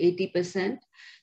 80%।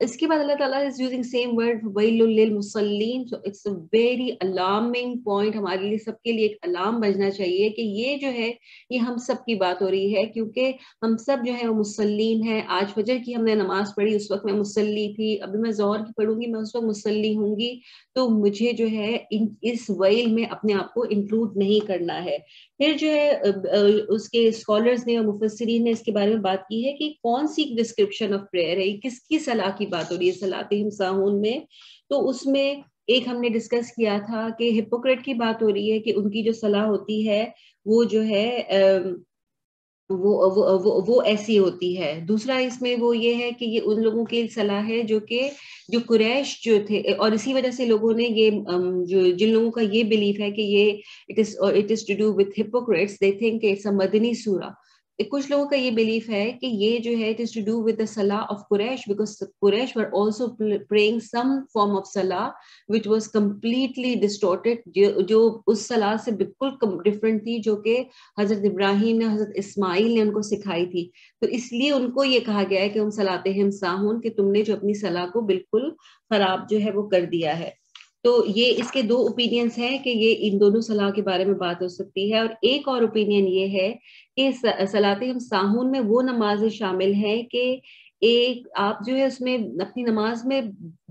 اس کے بعد اللہ تعالیٰ is using same word وَيْلٌ لِّلْمُصَلِّينَ. So it's a very alarming point. ہمارے لیے سب کے لیے ایک الارم بجنا چاہیے کہ یہ جو ہے یہ ہم سب کی بات ہو رہی ہے، کیونکہ ہم سب جو ہے وہ مسلین ہیں. آج فجر کی ہم نے نماز پڑھی، اس وقت میں مسلی تھی، ابھی میں ظہر کی پڑھوں گی، میں اس وقت مسلی ہوں گی. تو مجھے جو ہے اس ویل میں اپنے آپ کو انکلوڈ نہیں کرنا ہے. پھر جو ہے اس کے اسکالرز نے اور مفسرین نے اس کے بارے میں بات کی ہے کہ کون سی ڈسکرپشن آف پریئر ہے، کس کی صلاح کی بات ہو رہی ہے صلاۃ ساہون میں. تو اس میں ایک ہم نے ڈسکس کیا تھا کہ ہپوکریٹ کی بات ہو رہی ہے کہ ان کی جو صلاح ہوتی ہے وہ جو ہے وہ ایسی ہوتی ہے. دوسرا اس میں وہ یہ ہے کہ یہ ان لوگوں کی صلاح ہے جو قریش جو تھے، اور اسی وجہ سے لوگوں نے یہ جن لوگوں کا یہ بلیف ہے کہ یہ it is to do with hypocrites, they think it's a مدنی سورہ. کچھ لوگوں کا یہ بلیف ہے کہ یہ جو ہے it is to do with the salah of Quraysh, because Quraysh were also praying some form of salah which was completely distorted, جو اس صلاح سے بالکل ڈفرینٹ تھی جو کہ حضرت ابراہیم نے حضرت اسماعیل نے ان کو سکھائی تھی. تو اس لیے ان کو یہ کہا گیا ہے کہ ہم صلاتہم ساہون، کہ تم نے جو اپنی صلاح کو بالکل خراب جو ہے وہ کر دیا ہے. تو یہ اس کے دو اوپینینز ہیں کہ یہ ان دونوں صلاح کے بارے میں بات ہو سکتی ہے. اور ایک اور اوپینین یہ ہے کہ صلاتہم ساہون میں وہ نمازیں شامل ہیں کہ ایک آپ جو ہے اس میں اپنی نماز میں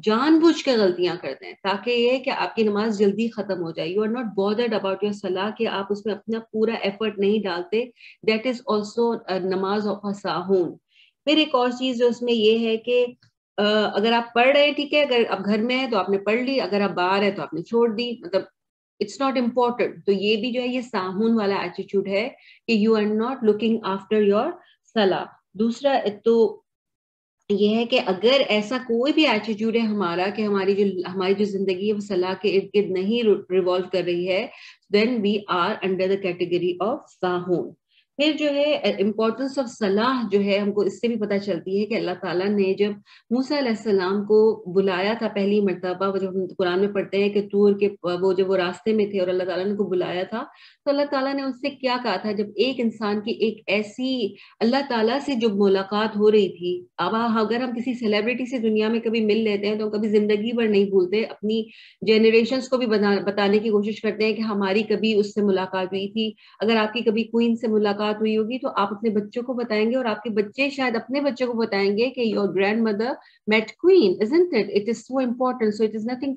جان بوجھ کے غلطیاں کرتے ہیں تاکہ یہ کہ آپ کی نماز جلدی ختم ہو جائے. You are not bothered about your صلاح، کہ آپ اس میں اپنا پورا ایفرٹ نہیں ڈالتے. دیٹ از آلسو نماز آف ساہون. پھر ایک اور چیز جو اس میں یہ ہے کہ اگر آپ پڑھ رہے ہیں ٹھیک ہے، اگر آپ گھر میں ہے تو آپ نے پڑھ لی، اگر آپ باہر ہے تو آپ نے چھوڑ دی، مطلب اٹس ناٹ امپورٹنٹ. تو یہ بھی جو ہے یہ ساہون والا ایٹیٹیوڈ ہے کہ you are not looking after your صلاح. دوسرا تو یہ ہے کہ اگر ایسا کوئی بھی ایٹیٹیوڈ ہے ہمارا کہ ہماری جو زندگی ہے وہ صلاح کے ارد گرد نہیں ریوالو کر رہی ہے، then we are under the category of ساہون. پھر جو ہے امپورٹنس آف صلاح جو ہے ہم کو اس سے بھی پتہ چلتی ہے کہ اللہ تعالیٰ نے جب موسیٰ علیہ السلام کو بلایا تھا پہلی مرتبہ، وہ جب ہم قرآن میں پڑھتے ہیں کہ طور کے وہ راستے میں تھے اور اللہ تعالیٰ نے ان کو بلایا تھا، تو اللہ تعالیٰ نے ان سے کیا کہا تھا؟ جب ایک انسان کی ایک ایسی اللہ تعالیٰ سے جو ملاقات ہو رہی تھی، اب اگر ہم کسی سیلیبریٹی سے دنیا میں کبھی مل لیتے ہیں تو ہم کبھی زندگی بھر نہیں بھولتے، اپنی جنریشنز کو بھی بتانے کی کوشش کرتے ہیں کہ ہماری کبھی اس سے ملاقات ہوئی تھی. اگر آپ کی کبھی کوئین سے ملاقات ہوئی ہوگی تو آپ اپنے بچوں کو بتائیں گے، اور آپ کے بچے شاید اپنے بچوں کو بتائیں گے کہ your grand mother met queen, isn't it? It is so important. So it is nothing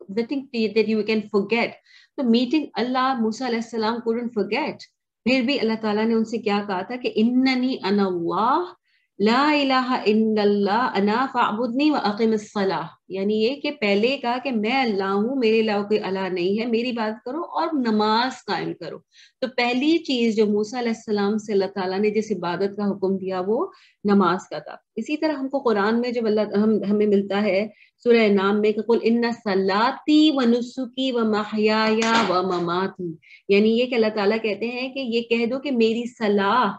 that you can forget. So meeting Allah, Musa علیہ السلام couldn't forget. پھر بھی اللہ تعالیٰ نے ان سے کیا کہا تھا کہ اننی انا اللہ لا الہ الا اللہ انا فاعبدنی واقم الصلاۃ. یعنی یہ کہ پہلے کہا کہ میں اللہ ہوں، میرے علاوہ کوئی الہ نہیں ہے، میری بات کرو اور نماز قائم کرو. تو پہلی چیز جو موسیٰ علیہ السلام سے اللہ تعالیٰ نے جس عبادت کا حکم دیا وہ نماز کا تھا. اسی طرح ہم کو قرآن میں جب ہمیں ملتا ہے سورہ انعام میں کہ قل ان صلاتی ونسکی ومحیای ومماتی، یعنی یہ کہ اللہ تعالیٰ کہتے ہیں کہ یہ کہہ دو کہ میری صلاح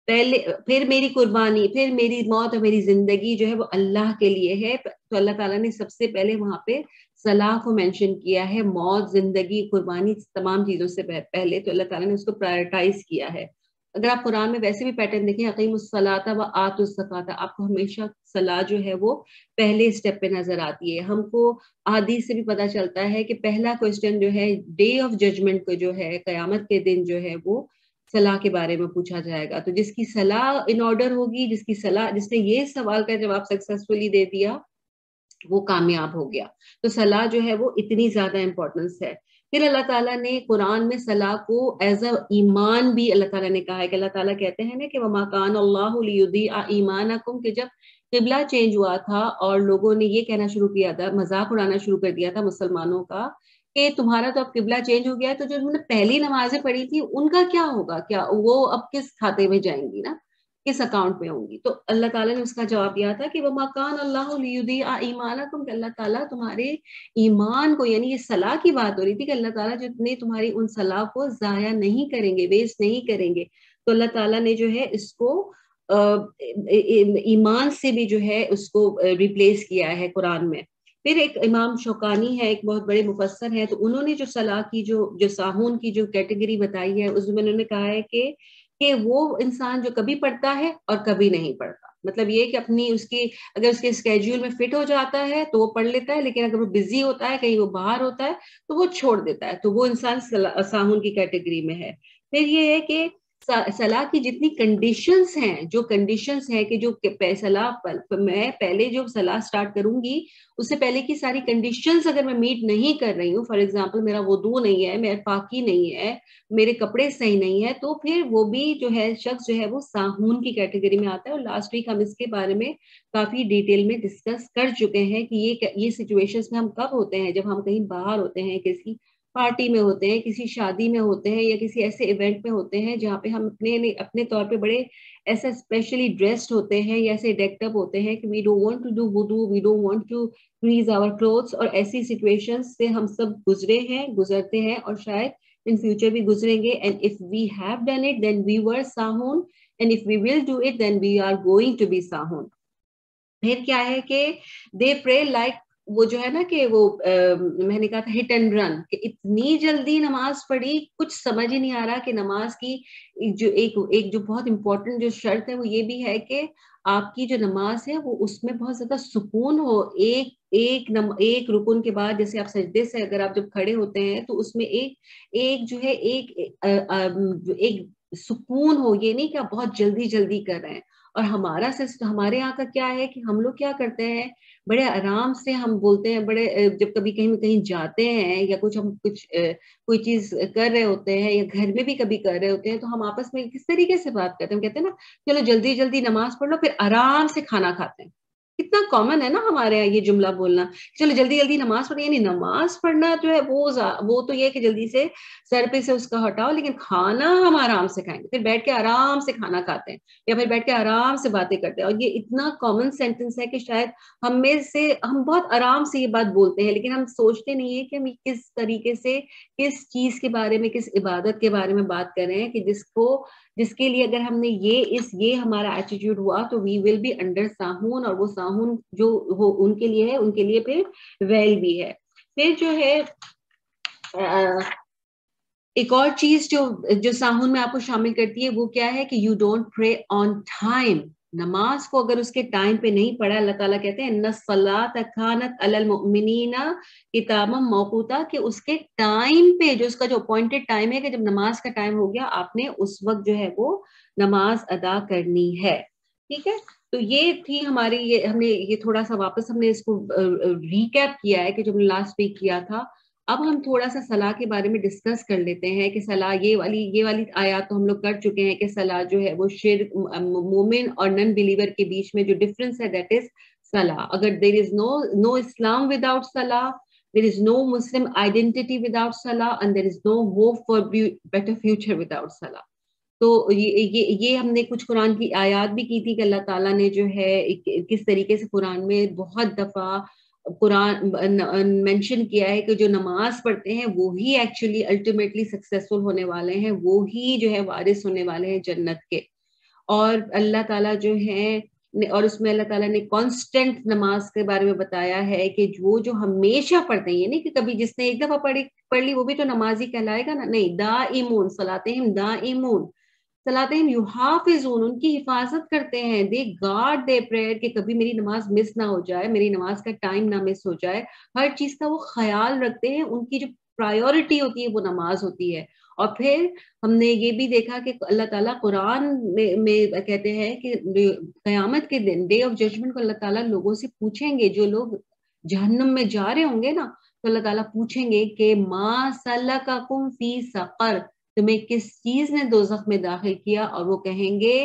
پہلے، پھر میری قربانی، پھر میری موت اور میری زندگی جو ہے وہ اللہ کے لیے ہے. تو اللہ تعالیٰ نے سب سے پہلے وہاں پہ صلاح کو مینشن کیا ہے، موت، زندگی، قربانی، تمام چیزوں سے پہلے تو اللہ تعالیٰ نے اس کو پرائرٹائز کیا ہے. اگر آپ قرآن میں ویسے بھی پیٹرن دیکھیں، اقیموا الصلاۃ وآتوا الزکاۃ، آپ کو ہمیشہ صلاح جو ہے وہ پہلے اسٹیپ پہ نظر آتی ہے. ہم کو احادیث سے بھی پتہ چلتا ہے کہ پہلا کوسچن جو ہے ڈے آف ججمنٹ کو جو ہے، قیامت کے دن جو ہے وہ صلاح کے بارے میں پوچھا جائے گا. تو جس کی صلاح ان آرڈر ہوگی، جس نے یہ سوال کا جواب سکسیسفلی دے دیا وہ کامیاب ہو گیا. تو صلاح جو ہے وہ اتنی زیادہ امپورٹنس ہے. پھر اللہ تعالیٰ نے قرآن میں صلاح کو ایز اے ایمان بھی اللہ تعالیٰ نے کہا ہے کہ اللہ تعالیٰ کہتے ہیں نا کہ وما کان اللہ لیضیع ایمانکم، کہ جب قبلہ چینج ہوا تھا اور لوگوں نے یہ کہنا شروع کیا تھا، مذاق اڑانا شروع کر دیا تھا مسلمانوں کا کہ تمہارا تو اب قبلہ چینج ہو گیا ہے، تو جو انہوں نے پہلی نمازیں پڑھی تھی ان کا کیا ہوگا؟ کیا وہ اب کس کھاتے میں جائیں گی نا، کس اکاؤنٹ میں ہوں گی؟ تو اللہ تعالیٰ نے اس کا جواب دیا تھا کہ وما کان اللہ لیضیع ایمانکم، کہ اللہ تعالیٰ تمہارے ایمان کو، یعنی یہ صلاح کی بات ہو رہی تھی کہ اللہ تعالیٰ جتنے تمہاری ان صلاح کو ضائع نہیں کریں گے، ویسٹ نہیں کریں گے. تو اللہ تعالیٰ نے جو ہے اس کو ایمان سے بھی جو ہے اس کو ریپلیس کیا ہے قرآن میں. پھر ایک امام شوکانی ہے، ایک بہت بڑے مفسر ہیں، تو انہوں نے جو صلاح کی جو ساہون کی جو کیٹیگری بتائی ہے اس میں انہوں نے کہا ہے کہ وہ انسان جو کبھی پڑھتا ہے اور کبھی نہیں پڑھتا. مطلب یہ کہ اپنی اس کی اگر اس کے اسکیڈول میں فٹ ہو جاتا ہے تو وہ پڑھ لیتا ہے, لیکن اگر وہ بزی ہوتا ہے, کہیں وہ باہر ہوتا ہے, تو وہ چھوڑ دیتا ہے, تو وہ انسان ساہون کی کیٹیگری میں ہے. پھر یہ ہے کہ صلاح کی جتنی کنڈیشنز ہیں, جو کنڈیشنز ہیں کہ جو صلاح میں پہلے جو صلاح سٹارٹ کروں گی اس سے پہلے کی ساری کنڈیشنز اگر میں میٹ نہیں کر رہی ہوں, فار ایگزامپل میرا وضو نہیں ہے, میرا پاکی نہیں ہے, میرے کپڑے صحیح نہیں ہے, تو پھر وہ بھی جو ہے شخص جو ہے وہ ساہون کی کیٹیگری میں آتا ہے. اور لاسٹ ویک ہم اس کے بارے میں کافی ڈیٹیل میں ڈسکس کر چکے ہیں کہ یہ سچویشنز میں ہم کب ہوتے ہیں, جب ہم کہیں باہر ہوتے ہیں, کسی پارٹی میں ہوتے ہیں, کسی شادی میں ہوتے ہیں, یا کسی ایسے ایونٹ میں ہوتے ہیں جہاں پہ ہم اپنے طور پہ بڑے ایسا اسپیشلی ڈریسڈ ہوتے ہیں یا ایسے ڈیکٹ اپ ہوتے ہیں کہ we don't want to do وضو, we don't want to raise our clothes. اور ایسی سچویشن سے ہم سب گزرتے ہیں اور شاید in future بھی گزریں گے. And if we have done it then we were sahun, and if we will do it then we are going to be sahun. پھر کیا ہے کہ they pray like, وہ جو ہے نا کہ وہ میں نے کہا تھا ہٹ اینڈ رن, کہ اتنی جلدی نماز پڑھی, کچھ سمجھ ہی نہیں آ رہا کہ نماز کی جو ایک جو بہت امپورٹنٹ جو شرط ہے وہ یہ بھی ہے کہ آپ کی جو نماز ہے وہ اس میں بہت زیادہ سکون ہو. ایک رکن کے بعد, جیسے آپ سجدے سے اگر آپ جب کھڑے ہوتے ہیں تو اس میں ایک جو ہے ایک سکون ہو, یہ نہیں کہ آپ بہت جلدی کر رہے ہیں. اور ہمارے یہاں کا کیا ہے کہ ہم لوگ کیا کرتے ہیں, بڑے آرام سے ہم بولتے ہیں, بڑے جب کبھی کہیں جاتے ہیں یا ہم کوئی چیز کر رہے ہوتے ہیں یا گھر میں بھی کبھی کر رہے ہوتے ہیں, تو ہم آپس میں کس طریقے سے بات کرتے ہیں, ہم کہتے ہیں نا چلو جلدی نماز پڑھ لو پھر آرام سے کھانا کھاتے ہیں. کتنا کامن ہے نا ہمارے یہاں یہ جملہ بولنا, چلو جلدی نماز پڑھیں. یعنی نماز پڑھنا جو ہے وہ تو یہ کہ جلدی سے سر پہ سے اس کا ہٹاؤ, لیکن کھانا ہم آرام سے کھائیں گے, پھر بیٹھ کے آرام سے کھانا کھاتے ہیں یا پھر بیٹھ کے آرام سے باتیں کرتے ہیں. اور یہ اتنا کامن سینٹینس ہے کہ شاید ہم بہت آرام سے یہ بات بولتے ہیں, لیکن ہم سوچتے نہیں ہیں کہ ہم کس طریقے سے کس چیز کے بارے میں, کس عبادت کے بارے میں بات کر رہے ہیں, کہ جس کے لیے اگر ہم نے یہ ہمارا ایٹیٹیوڈ ہوا تو وی ول بی انڈر ساہون. اور وہ ساہون جو ان کے لیے ہے, ان کے لیے پھر ویل بھی ہے. پھر جو ہے ایک اور چیز جو ساہون میں آپ کو شامل کرتی ہے وہ کیا ہے کہ یو ڈونٹ پرے آن ٹائم. نماز کو اگر اس کے ٹائم پہ نہیں پڑھا, اللہ تعالیٰ کہتے ہیں ان الصلاۃ کانت علی المؤمنین کتابا موقوتا, کہ اس کے ٹائم پہ, جو اس کا جو اپوائنٹڈ ٹائم ہے کہ جب نماز کا ٹائم ہو گیا آپ نے اس وقت جو ہے وہ نماز ادا کرنی ہے. ٹھیک ہے, تو یہ تھی ہماری, ہم نے یہ تھوڑا سا واپس ہم نے اس کو ریکیپ کیا ہے کہ جو ہم نے لاسٹ ویک کیا تھا. اب ہم تھوڑا سا صلاح کے بارے میں ڈسکس کر لیتے ہیں کہ صلاح یہ والی آیات تو ہم لوگ کر چکے ہیں کہ صلاح جو ہے وہ شرک, مومن اور نن بلیور کے بیچ میں جو ڈفرنس ہے دیٹ از صلاح. اگر دیر از نو اسلام وداؤٹ صلاح, there is no Muslim identity without salah, and there is no hope for better future without salah. تو یہ ہم نے کچھ قرآن کی آیات بھی کی تھی کہ اللہ تعالیٰ نے جو ہے کس طریقے سے قرآن میں بہت دفعہ قرآن مینشن کیا ہے کہ جو نماز پڑھتے ہیں وہی ایکچولی الٹیمیٹلی سکسیسفل ہونے والے ہیں, وہی جو ہے وارث ہونے والے ہیں جنت کے. اور اللہ تعالیٰ جو ہے, اور اس میں اللہ تعالیٰ نے کانسٹنٹ نماز کے بارے میں بتایا ہے کہ جو ہمیشہ پڑھتے ہیں, یہ نہیں کہ کبھی جس نے ایک دفعہ پڑھ لی وہ بھی تو نمازی کہلائے گا نا, نہیں, دائمون صلاتہم دائمون, صلاتہم یحافظون, ان کی حفاظت کرتے ہیں, دے گارڈ دے پریئر, کہ کبھی میری نماز مس نہ ہو جائے, میری نماز کا ٹائم نہ مس ہو جائے, ہر چیز کا وہ خیال رکھتے ہیں. ان کی جو پرائیورٹی ہوتی ہے وہ نماز ہوتی ہے. اور پھر ہم نے یہ بھی دیکھا کہ اللہ تعالیٰ قرآن میں کہتے ہیں کہ قیامت کے دن, ڈے آف ججمنٹ کو اللہ تعالیٰ لوگوں سے پوچھیں گے, جو لوگ جہنم میں جا رہے ہوں گے نا, تو اللہ تعالیٰ پوچھیں گے کہ ما سلککم فی سقر, تمہیں کس چیز نے دوزخ میں داخل کیا, اور وہ کہیں گے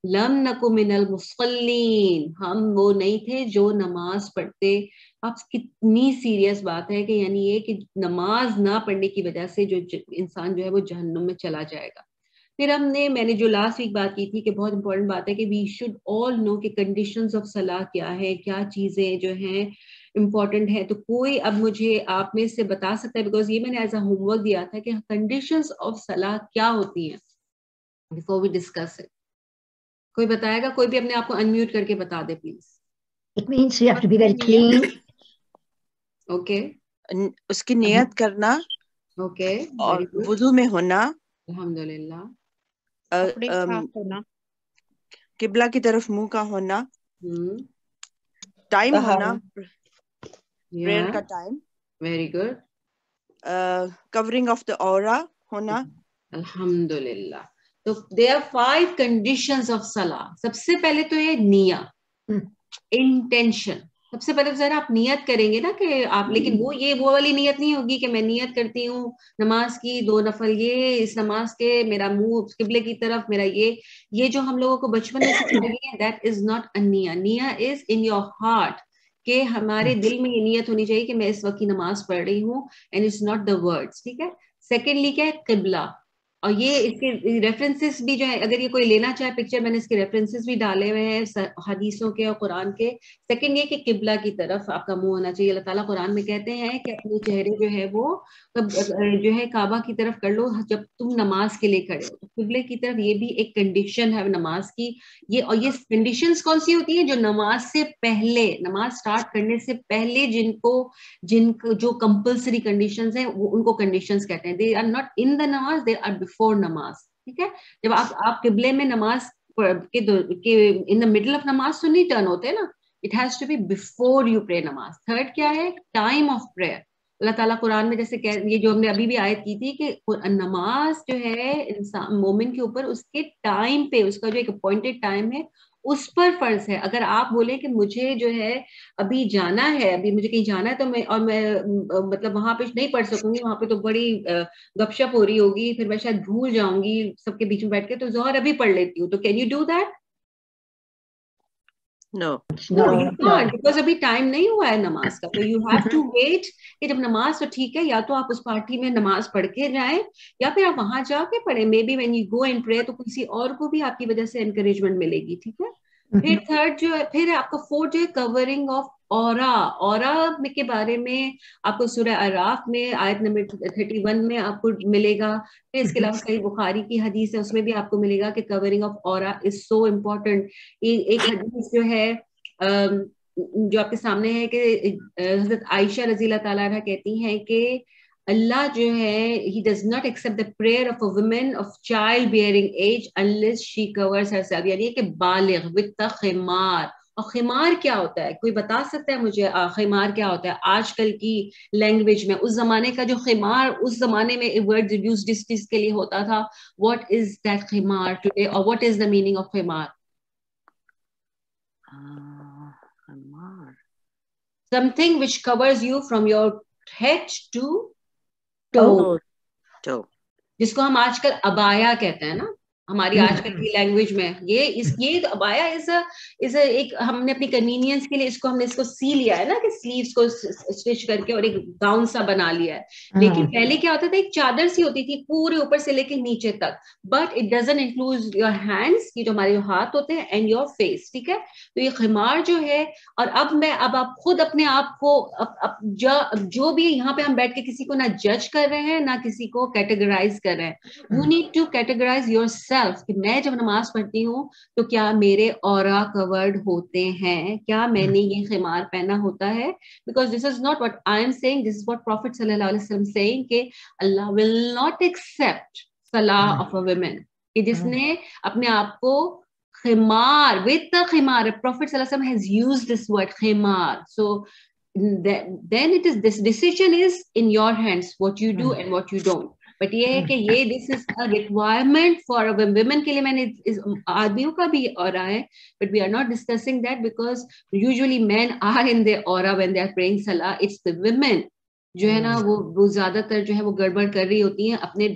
لم نک من المصلین, ہم وہ نہیں تھے جو نماز پڑھتے. اب کتنی سیریس بات ہے کہ یعنی یہ کہ نماز نہ پڑھنے کی وجہ سے جو انسان جو ہے وہ جہنم میں چلا جائے گا. پھر میں نے جو لاسٹ ویک بات کی تھی کہ بہت امپورٹنٹ بات ہے کہ وی شوڈ آل نو کہ کنڈیشنز آف صلاح کیا ہے, کیا چیزیں جو ہیں امپورٹنٹ ہے. تو کوئی اب مجھے آپ میں سے بتا سکتا ہے, بیکاز یہ میں نے ایز اے ہوم ورک دیا تھا کہ کنڈیشنز آف صلاح کیا ہوتی ہیں, بفور وی ڈسکس اٹ. کوئی بتائے گا؟ کوئی بھی اپنے آپ کو انمیوٹ کر کے بتا دے please. It means you have to be very clean. Okay, اس کی نیت کرنا, اوکے, اور وضو میں ہونا, الحمدللہ, کپڑے صاف ہونا, قبلہ کی طرف منہ کا ہونا, ٹائم ہونا, پریئر کا time, very good, covering of the اورا ہونا. الحمدللہ. تو there are 5 conditions of salah. سب سے پہلے تو یہ نیت, انٹینشن. سب سے پہلے ذرا آپ نیت کریں گے نا کہ آپ, لیکن وہ والی نیت نہیں ہوگی کہ میں نیت کرتی ہوں نماز کی 2 نفل, یہ اس نماز کے میرا منہ قبلے کی طرف, میرا یہ جو ہم لوگوں کو بچپن میں سکھائی گئی ہے, دیٹ از ناٹ a نیہ. نیہ از ان یور ہارٹ, کہ ہمارے دل میں یہ نیت ہونی چاہیے کہ میں اس وقت کی نماز پڑھ رہی ہوں, and it's not the words. ٹھیک ہے. سیکنڈلی کیا ہے, قبلہ. اور یہ اس کے ریفرنسز بھی جو ہے, اگر یہ کوئی لینا چاہے پکچر, میں نے اس کے ریفرنسز بھی ڈالے ہوئے ہیں حدیثوں کے اور قرآن کے. سیکنڈ یہ کہ قبلہ کی طرف آپ کا منہ ہونا چاہیے. اللہ تعالیٰ قرآن میں کہتے ہیں کہ اپنے چہرے جو ہے وہ جو ہے کعبہ کی طرف کر لو جب تم نماز کے لیے کھڑے ہو. قبلے کی طرف یہ بھی ایک کنڈیشن ہے نماز کی. اور یہ کنڈیشنز کون سی ہوتی ہیں؟ جو نماز سے پہلے, نماز سٹارٹ کرنے سے پہلے جن کو جو کمپلسری کنڈیشنز ہیں وہ ان کو کنڈیشنز کہتے ہیں. دے آر ناٹ ان دا نماز, دے آر بفور نماز. ٹھیک ہے. جب آپ قبلے میں نماز ان دا مڈل آف نماز تو نہیں ٹرن ہوتے نا, it has to be before you pray نماز. تھرڈ کیا ہے, ٹائم آف پریئر. اللہ تعالیٰ قرآن میں جیسے یہ جو ہم نے ابھی بھی آیت کی تھی کہ نماز جو ہے انسان مومن کے اوپر اس کے ٹائم پہ, اس کا جو ایک اپوائنٹڈ ٹائم ہے اس پر فرض ہے. اگر آپ بولیں کہ مجھے جو ہے ابھی جانا ہے, ابھی مجھے کہیں جانا ہے تو میں مطلب وہاں پہ نہیں پڑھ سکوں گی, وہاں پہ تو بڑی گپ شپ ہو رہی ہوگی, پھر میں شاید بھول جاؤں گی سب کے بیچ میں بیٹھ کے, تو ظہر ابھی پڑھ لیتی ہوں. تو can you do that? No. No, you can't, because ابھی ٹائم نہیں ہوا ہے نماز کا. تو you have to wait کہ جب نماز, تو ٹھیک ہے, یا تو آپ اس پارٹی میں نماز پڑھ کے جائیں یا پھر آپ وہاں جا کے پڑھیں. Maybe when you go and pray تو کسی اور کو بھی آپ کی وجہ سے انکریجمنٹ ملے گی. ٹھیک ہے. پھر تھرڈ جو ہے, پھر آپ کا فورتھ جو ہے کورنگ آف اورا. اورا کے بارے میں آپ کو سورہ اعراف میں آیت نمبر 31 میں آپ کو ملے گا. پھر اس کے علاوہ صحیح بخاری کی حدیث ہے, اس میں بھی آپ کو ملے گا کہ کورنگ آف اورا از سو امپورٹنٹ. ایک حدیث جو ہے جو آپ کے سامنے ہے کہ حضرت عائشہ رضی اللہ تعالیٰ عنہ کہتی ہیں کہ اللہ جو ہے he does not accept the prayer of a woman of child bearing age unless she covers herself, یعنی کہ بالغ with the خمار. اور خمار کیا ہوتا ہے؟ کوئی بتا سکتا ہے مجھے خمار کیا ہوتا ہے آج کل کی لینگویج میں؟ اس زمانے کا جو خمار اس زمانے میں ورڈ یوز ڈسٹس کے لیے ہوتا تھا, what is that خمار today, or what is the meaning of خمار? Something which covers you from your head to toe. جس کو ہم آج کل ابایا کہتے ہیں نا ہماری آج کل کی لینگویج میں. یہ ابایا از ایک ہم نے اپنی کنوینئنس کے لیے اس کو سی لیا ہے نا, کہ سلیوز کو اسٹچ کر کے اور ایک گاؤن سا بنا لیا ہے. لیکن پہلے کیا ہوتا تھا, ایک چادر سی ہوتی تھی پورے اوپر سے لے کے نیچے تک, but it doesn't include your hands, یہ جو ہمارے ہاتھ ہوتے ہیں, اینڈ یور فیس. ٹھیک ہے. تو یہ خمار جو ہے, اور اب آپ خود اپنے آپ کو جو بھی یہاں پہ ہم بیٹھ کے کسی کو نہ جج کر رہے ہیں نہ کسی کو کیٹیگرائز کر رہے ہیں. You need to categorise yourself, کہ میں جب نماز پڑھتی ہوں تو کیا میرے اورا کورڈ ہوتے ہیں, کیا میں نے یہ خمار پہنا ہوتا ہے. Because this is not what I am seeing, this is what prophet صلی اللہ علیہ وسلم سیئنگ, کہ اللہ ول ناٹ ایکسپٹ صلاح آف اے ویمن, کہ جس نے اپنے آپ کو خمار with the خمار, Prophet صلی اللہ علیہ وسلم has used this word خمار. So then it is, this decision is in your hands, what you do and what you don't. But یہ ہے کہ یہ this is a requirement for women کے لیے. میں نے آدمیوں کا بھی اورا ہے, but we are not discussing that, because usually men are in their اورا وین دے آر پریئنگ صلاح. اٹس دی ویمن جو ہے نا وہ زیادہ تر جو ہے وہ گڑبڑ کر رہی ہوتی ہیں اپنے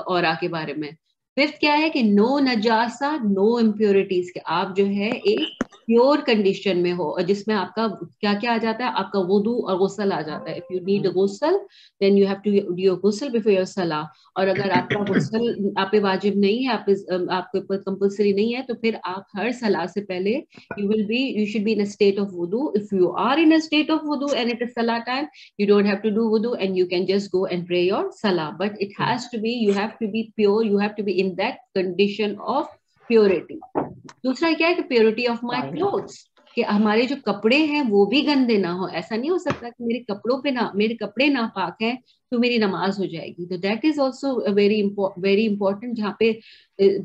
اورا کے بارے میں. ففتھ کیا ہے کہ نو نجاسہ, نو امپیورٹیز, کہ آپ جو ہے ایک پیور کنڈیشن میں ہو, اور جس میں آپ کا کیا کیا آ جاتا ہے, آپ کا وضو اور غسل آ جاتا ہے. If you need a غسل then you have to do your غسل before your صلاح. اور اگر آپ کا غسل آپ پہ واجب نہیں ہے, آپ کے اوپر کمپلسری نہیں ہے, تو پھر آپ ہر صلاح سے پہلے you should be in a state of wudu. If you are in a state of wudu and it is salah time, you don't have to do wudu and you can just go and pray your salah. But it has to be, you have to be pure, you have to be in that condition of purity. دوسرا کیا ہے کہ purity of my clothes, کہ ہمارے جو کپڑے ہیں وہ بھی گندے نہ ہو. ایسا نہیں ہو سکتا کہ میرے کپڑے ناپاک ہیں تو میری نماز ہو جائے گی. تو that is also very important. جہاں پہ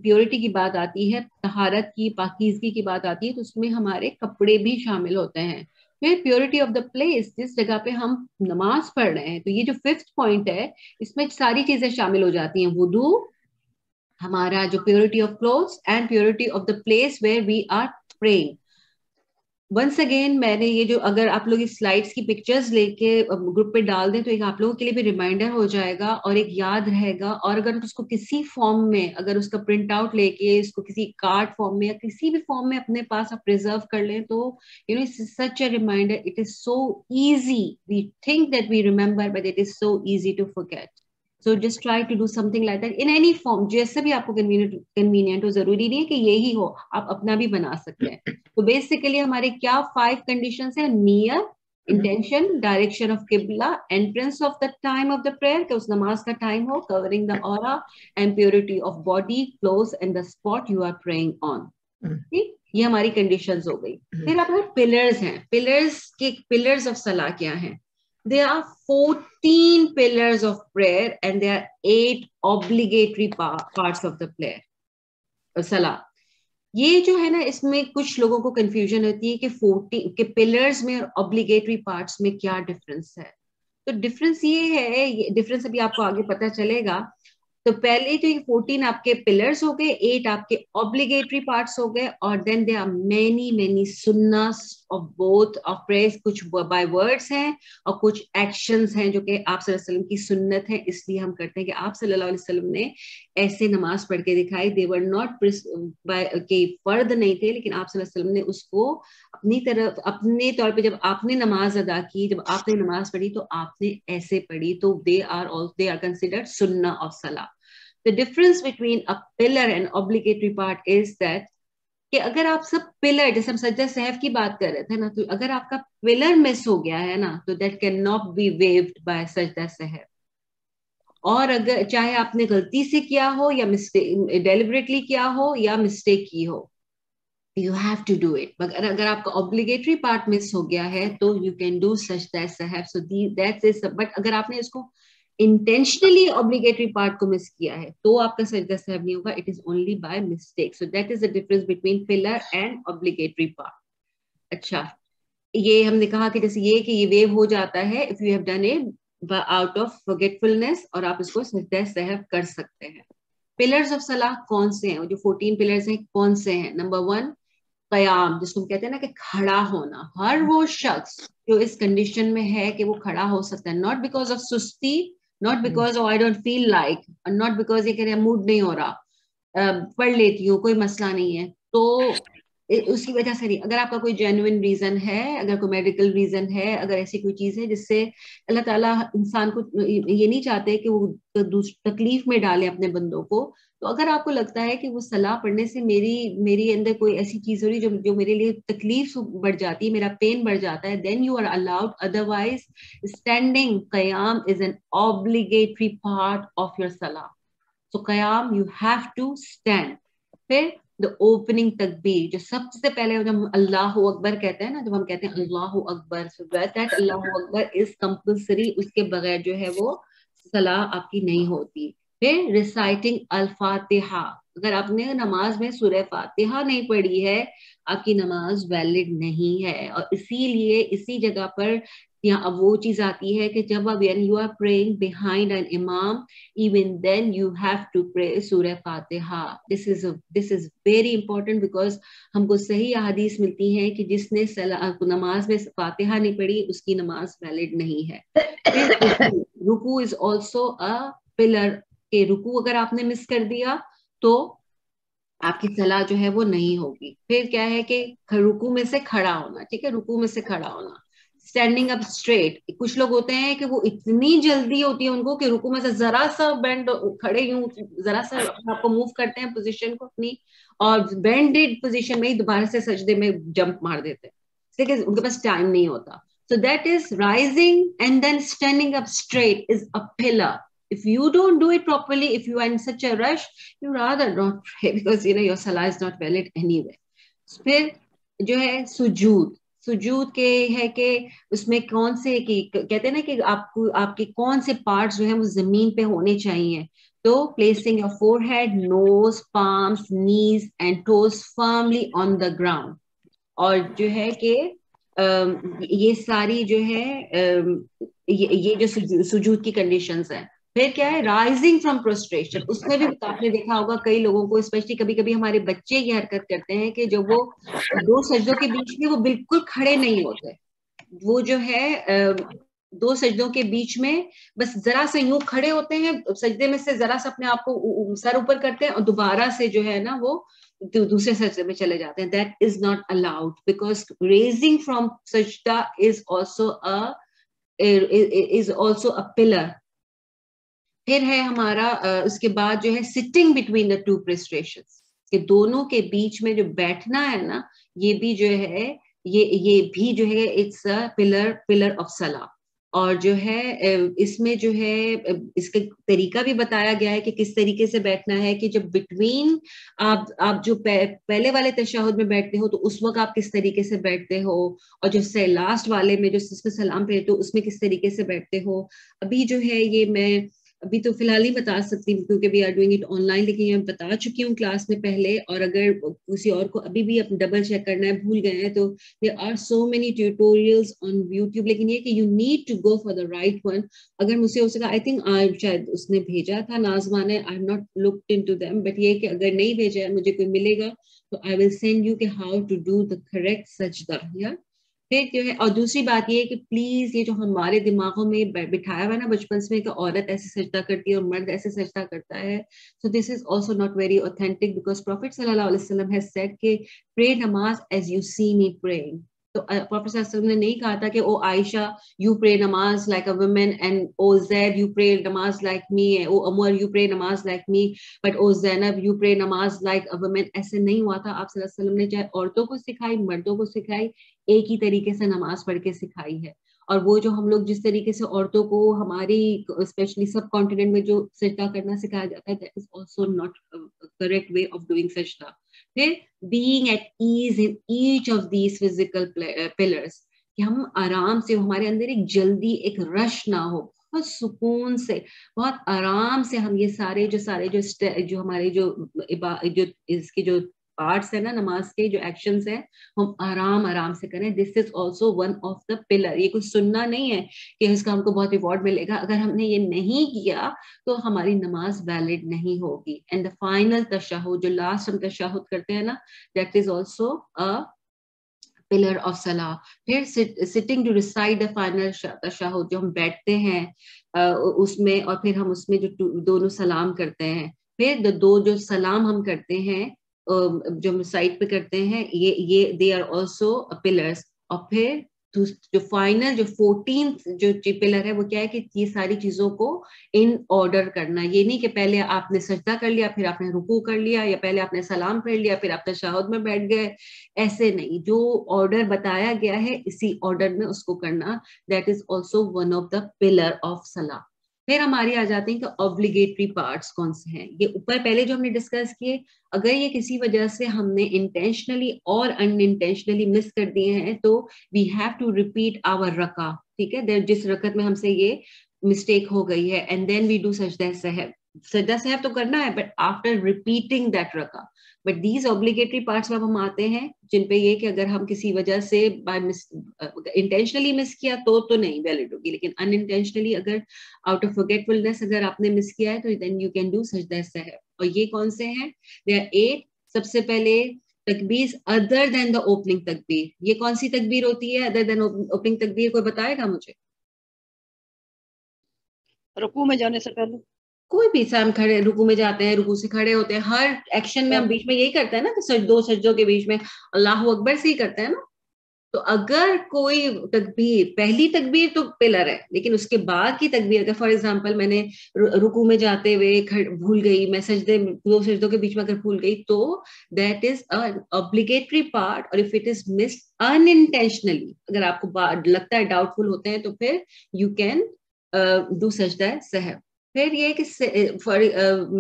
پیورٹی کی بات آتی ہے, طہارت کی, پاکیزگی کی بات آتی ہے, تو اس میں ہمارے کپڑے بھی شامل ہوتے ہیں. پھر پیورٹی آف دا پلیس, جس جگہ پہ ہم نماز پڑھ رہے ہیں. تو یہ جو 5th پوائنٹ ہے اس میں ساری چیزیں شامل ہو جاتی ہیں. وضو, ہمارا جو purity of clothes and purity of the place where we are praying. Once again میں نے یہ جو اگر آپ لوگ اس سلائڈس کی پکچرز لے کے گروپ پہ ڈال دیں تو ایک آپ لوگوں کے لیے بھی ریمائنڈر ہو جائے گا اور ایک یاد رہے گا. اور اگر اس کو کسی فارم میں, اگر اس کا پرنٹ آؤٹ لے کے اس کو کسی کارڈ فارم میں یا کسی بھی فارم میں اپنے پاس آپ پریزرو کر لیں تو you know such a reminder. It is so easy, we think that we remember but it is so easy to forget. So just try to do something like that in any form, جیسے بھی آپ کو convenient ہو. ضروری نہیں ہے کہ یہی ہو, آپ اپنا بھی بنا سکتے ہیں. تو بیسیکلی ہمارے کیا 5 کنڈیشنز ہیں؟ نیت, انٹینشن, ڈائریکشن آف قبلہ, entrance of the time of the prayer کہ اس نماز کا ٹائم ہو, کورنگ دا اورا, and purity of body, clothes and the spot you are praying on. ٹھیک, یہ ہماری کنڈیشنز ہو گئی. پھر اپنے پلرز ہیں. پلرز آف صلاح کیا ہیں؟ There are 14 pillars of prayer and there are 8 obligatory parts of the prayer. Salah. یہ جو ہے نا, اس میں کچھ لوگوں کو کنفیوژن ہوتی ہے کہ 14 کے پلرز میں اور obligatory parts میں کیا ڈفرنس ہے. تو ڈفرنس یہ ہے, ڈفرنس ابھی آپ کو آگے پتا چلے گا. تو پہلے جو 14 آپ کے پلرز ہو گئے, 8 آپ کے obligatory parts ہو گئے, اور then there are many sunnahs of both of prayers. کچھ by words ہیں اور کچھ actions ہیں جو کہ آپ صلی اللہ علیہ وسلم کی سنت ہے, اس لیے ہم کرتے ہیں کہ آپ صلی اللہ علیہ وسلم نے ایسے نماز پڑھ کے دکھائی. they were not کہ فرد نہیں تھے, لیکن آپ صلی اللہ علیہ وسلم نے اس کو اپنے طور پہ جب آپ نے نماز ادا کی, جب آپ نے نماز پڑھی تو آپ نے ایسے پڑھی, تو they are considered sunnah of salah. The difference between a pillar and obligatory part is that کہ اگر آپ سب پلر, جیسے ہم سجدہ سہو کی بات کر رہے تھے نا, تو اگر آپ کا پلر مس ہو گیا ہے نا تو that cannot be waived by سجدہ سہو. اور اگر چاہے آپ نے غلطی سے کیا ہو یا ڈیلیبریٹلی کیا ہو یا مسٹیک کی ہو, you have to do it. مگر اگر آپ کا obligatory part مس ہو گیا ہے تو you can do سجدہ سہو. So that's it. But اگر آپ نے اس کو intentionally obligatory part کو مس کیا ہے تو آپ کا سجدہ سہو نہیں ہوگا. It is only by mistake. So that is the difference between pillar and obligatory part. اچھا, یہ ہم نے کہا کہ جیسے یہ کہ یہ ویو ہو جاتا ہے if you have done it out of forgetfulness, اور آپ اس کو سجدہ سہو کر سکتے ہیں. pillars of salah کون سے ہیں؟ جو 14 pillars ہیں کون سے ہیں؟ نمبر 1 قیام, جس کو ہم کہتے ہیں نا کہ کھڑا ہونا. ہر وہ شخص جو اس کنڈیشن میں ہے کہ وہ کھڑا ہو سکتا ہے, not because of سستی, not because oh I don't feel like, or not because یہ کہہ رہے ہیں موڈ نہیں ہو رہا, پڑھ لیتی ہوں کوئی مسئلہ نہیں ہے, تو اس کی وجہ سے نہیں. اگر آپ کا کوئی جینوئن ریزن ہے, اگر کوئی میڈیکل ریزن ہے, اگر ایسی کوئی چیز ہے جس سے اللہ تعالیٰ انسان کو یہ نہیں چاہتے کہ وہ تکلیف میں ڈالے اپنے بندوں کو, تو اگر آپ کو لگتا ہے کہ وہ صلاح پڑھنے سے میری اندر کوئی ایسی چیز ہو رہی جو میرے لیے تکلیف بڑھ جاتی ہے, میرا پین بڑھ جاتا ہے, then you are allowed. Otherwise, standing qiyam is an obligatory part of your salah. So qiyam you have to stand. پھر the opening takbir, جو سب سے پہلے جب ہم اللہ اکبر کہتے ہیں نا, جب ہم کہتے ہیں اللہ اکبر, so that Allah Akbar is compulsory. اس کے بغیر جو ہے وہ صلاح آپ کی نہیں ہوتی. پھر ریسائٹنگ الفاتحہ, اگر آپ نے نماز میں سورہ فاتحہ نہیں پڑھی ہے آپ کی نماز ویلڈ نہیں ہے. اور اسی لیے اسی جگہ پر یہاں اب وہ چیز آتی ہے کہ جب اب you are praying behind an امام, even then you have to pray سورہ فاتحہ. This is very important because ہم کو صحیح احادیث ملتی ہیں کہ جس نے نماز میں فاتحہ نہیں پڑھی اس کی نماز ویلڈ نہیں ہے. رکوع از آلسو اے پلر, کہ رکوع اگر آپ نے مس کر دیا تو آپ کی صلاح جو ہے وہ نہیں ہوگی. پھر کیا ہے کہ رکوع میں سے کھڑا ہونا, ٹھیک ہے, رکوع میں سے کھڑا ہونا. اسٹینڈنگ اپ اسٹریٹ, کچھ لوگ ہوتے ہیں کہ وہ اتنی جلدی ہوتی ہے ان کو کہ رکوع میں سے ذرا سا بینڈ کھڑے یوں ذرا سا آپ کو موو کرتے ہیں پوزیشن کو اپنی, اور بینڈیڈ پوزیشن میں ہی دوبارہ سے سجدے میں جمپ مار دیتے ہیں, ٹھیک ہے, ان کے پاس ٹائم نہیں ہوتا. So that is rising and then standing up straight is a pillar. If you don't do it properly, if you are in such a rush, you rather not pray because you know your salah is not valid anyway. پھر جو ہے سجود کے ہے کہ اس میں کون سے کہتے ہیں نا کہ آپ کے کون سے پارٹس جو ہیں وہ زمین پہ ہونے چاہیے. تو placing your forehead, nose, palms, knees and toes firmly on the ground. اور جو ہے کہ یہ ساری جو ہے یہ جو سجود کی کنڈیشنز ہیں. پھر کیا ہے رائزنگ فرام پروسٹریشن. اس میں بھی آپ نے دیکھا ہوگا کئی لوگوں کو اسپیشلی کبھی کبھی ہمارے بچے یہ حرکت کرتے ہیں کہ جب وہ 2 سجدوں کے بیچ میں وہ بالکل کھڑے نہیں ہوتے, وہ جو ہے 2 سجدوں کے بیچ میں بس ذرا سے یوں کھڑے ہوتے ہیں, سجدے میں سے ذرا سا اپنے آپ کو سر اوپر کرتے ہیں اور دوبارہ سے جو ہے نا وہ دوسرے سجدے میں چلے جاتے ہیں. That is not allowed because raising from سجدہ از آلسو اے پلر. پھر ہے ہمارا اس کے بعد جو ہے سٹنگ بٹوین دا 2 پروسٹریشنز, کہ دونوں کے بیچ میں جو بیٹھنا ہے نا, یہ بھی جو ہے یہ بھی جو ہے اٹس اے پلر آف صلاح. اور جو ہے اس میں جو ہے اس کا طریقہ بھی بتایا گیا ہے کہ کس طریقے سے بیٹھنا ہے, کہ جب بٹوین آپ جو پہلے والے تشہد میں بیٹھتے ہو تو اس وقت آپ کس طریقے سے بیٹھتے ہو, اور جو لاسٹ والے میں جو سلام پھیرتے ہو اس میں کس طریقے سے بیٹھتے ہو. ابھی جو ہے یہ میں ابھی تو فی الحال نہیں بتا سکتی کیونکہ we are doing it online, لیکن یہ میں بتا چکی ہوں کلاس میں پہلے, اور اگر کسی اور کو ابھی بھی ڈبل چیک کرنا ہے, بھول گئے ہیں, تو there are so many tutorials on YouTube. لیکن یہ کہ you need to go for the right one. اگر مجھ سے ہو سکا, I think شاید اس نے بھیجا تھا ناظمہ نے, I have not looked into them, but یہ کہ اگر نہیں بھیجا ہے مجھے کوئی ملے گا تو I will send you کہ how to do the correct سجدہ. yeah. پھر جو ہے, اور دوسری بات یہ ہے کہ پلیز یہ جو ہمارے دماغوں میں بٹھایا ہوا ہے نا بچپن سے کہ عورت ایسے سجدہ کرتی ہے اور مرد ایسے سجدہ کرتا ہے, so this is also not very authentic because Prophet صلی اللہ علیہ وسلم has said کہ pray namaz as you see me praying. تو Prophet صلی اللہ علیہ وسلم نے نہیں کہا تھا کہ او عائشہ you pray namaz like a woman, and O Zaid you pray namaz like me, O Umar you pray namaz like me, but O Zainab you pray namaz like a woman. ایسے نہیں ہوا تھا. آپ صلی اللہ علیہ وسلم نے چاہے عورتوں کو سکھائی, مردوں کو سکھائی, ایک ہی طریقے سے نماز پڑھ کے سکھائی ہے. اور وہ جو ہم لوگ جس طریقے سے عورتوں کو ہماری اسپیشلی سب کانٹیننٹ میں جو سجدہ کرنا سکھایا جاتا ہے, that is also not a correct way of doing سجدہ. پھر being at ease in each of these physical pillars, کہ ہم آرام سے, ہمارے اندر ایک جلدی ایک رش نہ ہو, بہت سکون سے بہت آرام سے ہم یہ سارے جو ہمارے جو اس کے جو پارٹس ہیں نا نماز کے جو ایکشنز ہیں ہم آرام سے کریں. This is also one of the pillar. یہ کچھ سننا نہیں ہے کہ اس کا ہم کو بہت ریوارڈ ملے گا. اگر ہم نے یہ نہیں کیا تو ہماری نماز ویلڈ نہیں ہوگی. اینڈ دا فائنل تشہد, جو لاسٹ ہم تشہد کرتے ہیں نا, that is also pillar of صلاح. پھر sitting to recite the final تشہد, جو ہم بیٹھتے ہیں اس میں, اور پھر ہم اس میں جو دونوں سلام کرتے ہیں, پھر دو جو سلام ہم کرتے ہیں جو ہم سائٹ پہ کرتے ہیں, یہ دے آر آلسو پلرس. اور پھر جو فائنل جو 14th جو پلر ہے وہ کیا ہے کہ یہ ساری چیزوں کو ان آرڈر کرنا. یہ نہیں کہ پہلے آپ نے سجدہ کر لیا پھر آپ نے رکوع کر لیا, یا پہلے آپ نے سلام پڑھ لیا پھر آپ تشہد میں بیٹھ گئے. ایسے نہیں, جو آرڈر بتایا گیا ہے اسی آرڈر میں اس کو کرنا. That is also one of the pillar of صلاح. پھر ہماری آ جاتی ہیں کہ obligatory parts کون سے ہیں. یہ اوپر پہلے جو ہم نے ڈسکس کیے, اگر یہ کسی وجہ سے ہم نے انٹینشنلی اور انٹینشنلی مس کر دیے ہیں تو وی ہیو ٹو ریپیٹ آور رکع. ٹھیک ہے, جس رکعت میں ہم سے یہ مسٹیک ہو گئی ہے, اینڈ دین وی ڈو سجدہ سہو. سجدہ سہو تو کرنا ہے بٹ آفٹر ریپیٹنگ دیٹ رکع. بٹ دیز obligatory parts میں ہم آتے ہیں جن پہ یہ کہ اگر ہم کسی وجہ سے انٹینشنلی مس کیا تو نہیں ویلڈ ہوگی, لیکن انٹینشنلی اگر آؤٹ آف forgetfulness اگر آپ نے مس کیا ہے تو دین یو کین ڈو سجدہ سہو. اور یہ کون سے ہیں؟ They are 8. سب سے پہلے تکبیر ادر دین دا اوپننگ تکبیر. یہ کون سی تکبیر ہوتی ہے ادر دین اوپننگ تکبیر؟ کوئی بتائے گا مجھے؟ رکوع میں جانے سے پہلے کوئی بھی سے ہم کھڑے رکوع میں جاتے ہیں, رکوع سے کھڑے ہوتے ہیں, ہر ایکشن میں ہم بیچ میں یہی کرتے ہیں نا کہ 2 سجدوں کے بیچ میں اللہ اکبر سے ہی کرتے ہیں نا. تو اگر کوئی تکبیر, پہلی تکبیر تو پلر ہے, لیکن اس کے بعد کی تکبیر اگر فار ایگزامپل میں نے رکوع میں جاتے ہوئے بھول گئی, میں 2 سجدوں کے بیچ میں اگر بھول گئی تو that is an obligatory part. اور if it is missed unintentionally, اگر آپ کو لگتا ہے ڈاؤٹ فل ہوتے ہیں تو پھر you can do سجدہ سہو. پھر یہ کہ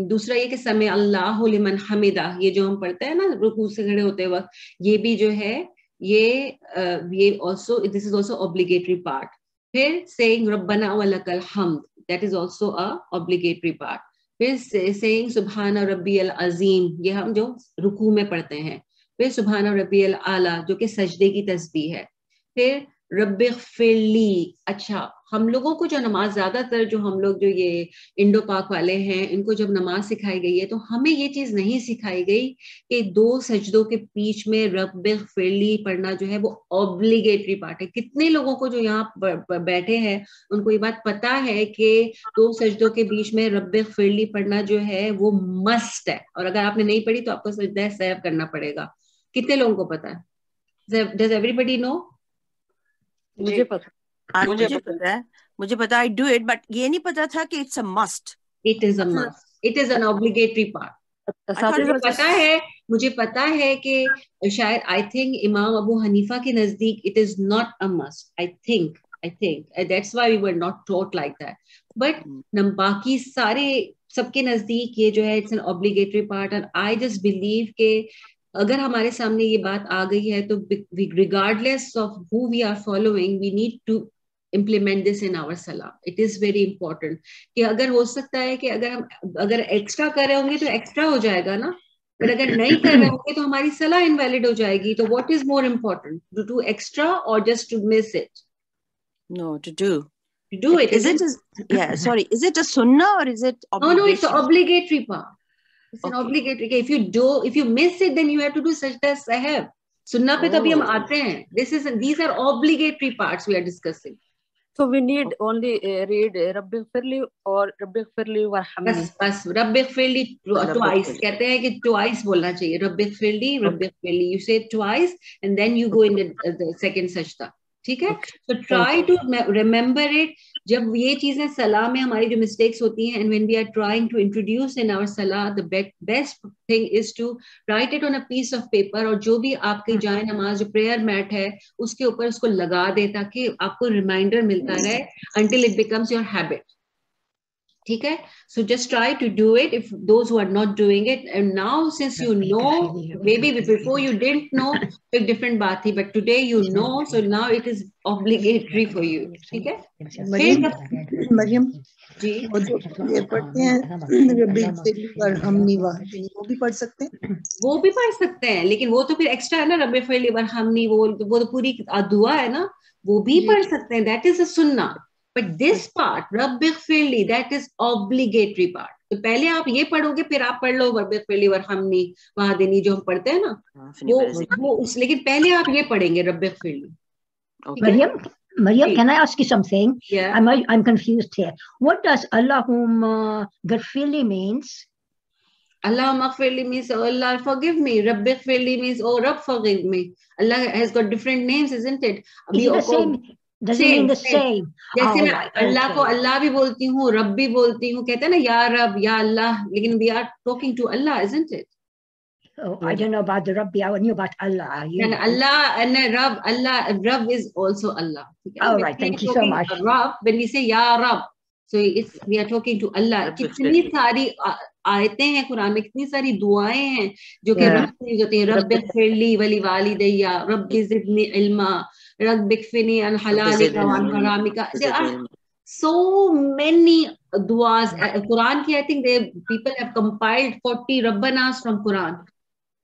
دوسرا یہ کہ سمع اللہ لمن حمدہ, یہ جو ہم پڑھتے ہیں نا رکوع سے کھڑے ہوتے وقت, یہ بھی جو ہے یہ also this is also obligatory part. پھر saying ربنا ولک الحمد, that is also a obligatory part. پھر saying سبحان ربی العظیم, یہ ہم جو رکوع میں پڑھتے ہیں. پھر سبحان ربی الاعلیٰ جو کہ سجدے کی تسبیح ہے. پھر رب اغفر لی. اچھا, ہم لوگوں کو جو نماز زیادہ تر جو ہم لوگ جو یہ انڈو پاک والے ہیں ان کو جب نماز سکھائی گئی ہے تو ہمیں یہ چیز نہیں سکھائی گئی کہ 2 سجدوں کے بیچ میں رب اغفر لی پڑھنا جو ہے وہ obligatory پارٹ ہے. کتنے لوگوں کو جو یہاں بیٹھے ہیں ان کو یہ بات پتا ہے کہ 2 سجدوں کے بیچ میں رب اغفر لی پڑھنا جو ہے وہ مسٹ ہے, اور اگر آپ نے نہیں پڑھی تو آپ کو سجدہ سہو کرنا پڑے گا. کتنے لوگوں کو پتا ہے؟ Does everybody know? مجھے پتا ہے, مجھے پتا I do it, but یہ نہیں پتا تھا کہ it's a must. It is a must. It is an obligatory part. مجھے پتا ہے کہ شاید I think امام ابو حنیفہ کے نزدیک it is not a must. I think that's why we were not taught like that. But باقی سارے سب کے نزدیک یہ جو ہے it's an obligatory part, and I just believe کہ اگر ہمارے سامنے یہ بات آ گئی ہے تو regardless of who we are following, we need to implement this in our salah. It is very important کہ اگر ہو سکتا ہے کہ اگر ایکسٹرا کر رہے ہوں گے تو ایکسٹرا ہو جائے گا نا, پر اگر نہیں کر رہے ہوں گے تو ہماری salah invalid ہو جائے گی. تو what is more important, to do extra or just to miss it? No, to do it. Is it a sunnah or is it obligation? No, it's an obligatory part. It's an obligatory. If you miss it, then you have to do sajda sahab. Sunnah pe tabhi hum aate hain. These are obligatory parts we are discussing. So we need only read Rabbi Ighfirli or Rabbi Ighfirli warhamni. Bas Rabbi Ighfirli twice. Kehte hain ki twice bolna chahiye. Rabbi Ighfirli. You say it twice and then you go in the second sajda. ٹھیک ہے. So try to remember it. جب یہ چیزیں صلاح میں ہماری جو mistakes ہوتی ہیں, and when we are trying to introduce in our salah, the best thing is to write it on a piece of paper, اور جو بھی آپ کی جائے نماز جو prayer mat ہے اس کے اوپر اس کو لگا دے تاکہ آپ کو ریمائنڈر ملتا رہے until it becomes your habit. ٹھیک ہے. So just try to do it if those who are not doing it. And now since you know, maybe before you didn't know, ایک different بات تھی, but today you know, so now it is obligatory for you. ٹھیک ہے. مریم جی وہ جو یہ پڑھتے ہیں ربی اغفرلی ورحمنی واہدنی, وہ بھی پڑھ سکتے ہیں؟ وہ بھی پڑھ سکتے ہیں, لیکن وہ تو پھر ایکسٹرا ہے نا. رب اغفرلی ورحمنی وہ تو پوری دعا ہے نا, وہ بھی پڑھ سکتے ہیں. That is a sunnah. But this part, رب اغفرلی, that is obligatory part. تو پہلے آپ یہ پڑھو گے پھر آپ پڑھ لو رب اغفرلی ورحمنی واہدنی جو ہم پڑھتے ہیں نا, وہ لیکن پہلے آپ یہ پڑھیں گے رب اغفرلی. Maryam, can I ask you something? Yeah. I'm confused here. What does Allahumma ghfirli means? Allahumma ghfirli means, oh Allah forgive me. Rabbi ghfirli means, oh Rabb forgive me. Allah has got different names, isn't it? Is it the same? Does it mean the same? جیسے میں اللہ کو اللہ بھی بولتی ہوں, رب بھی بولتی ہوں, کہتے ہیں نا یا رب یا اللہ, لیکن we are talking to Allah, isn't it? Oh, I don't know about the Rabbi. I knew about Allah. And Allah and Rab is also Allah. All right, thank you so much. Rab, when we say Ya Rab, so we are talking to Allah. کتنی ساری آیتیں ہیں قرآن میں, کتنی ساری دعائیں ہیں جو کہ رب سے یوز ہوتی ہیں. رب اغفر لی ولی والدی, رب زدنی علما, رب اکفنی عن حلالک وعن حرامک. There are so many duas. Quran ki I think people have compiled 40 Rabbanas from Quran.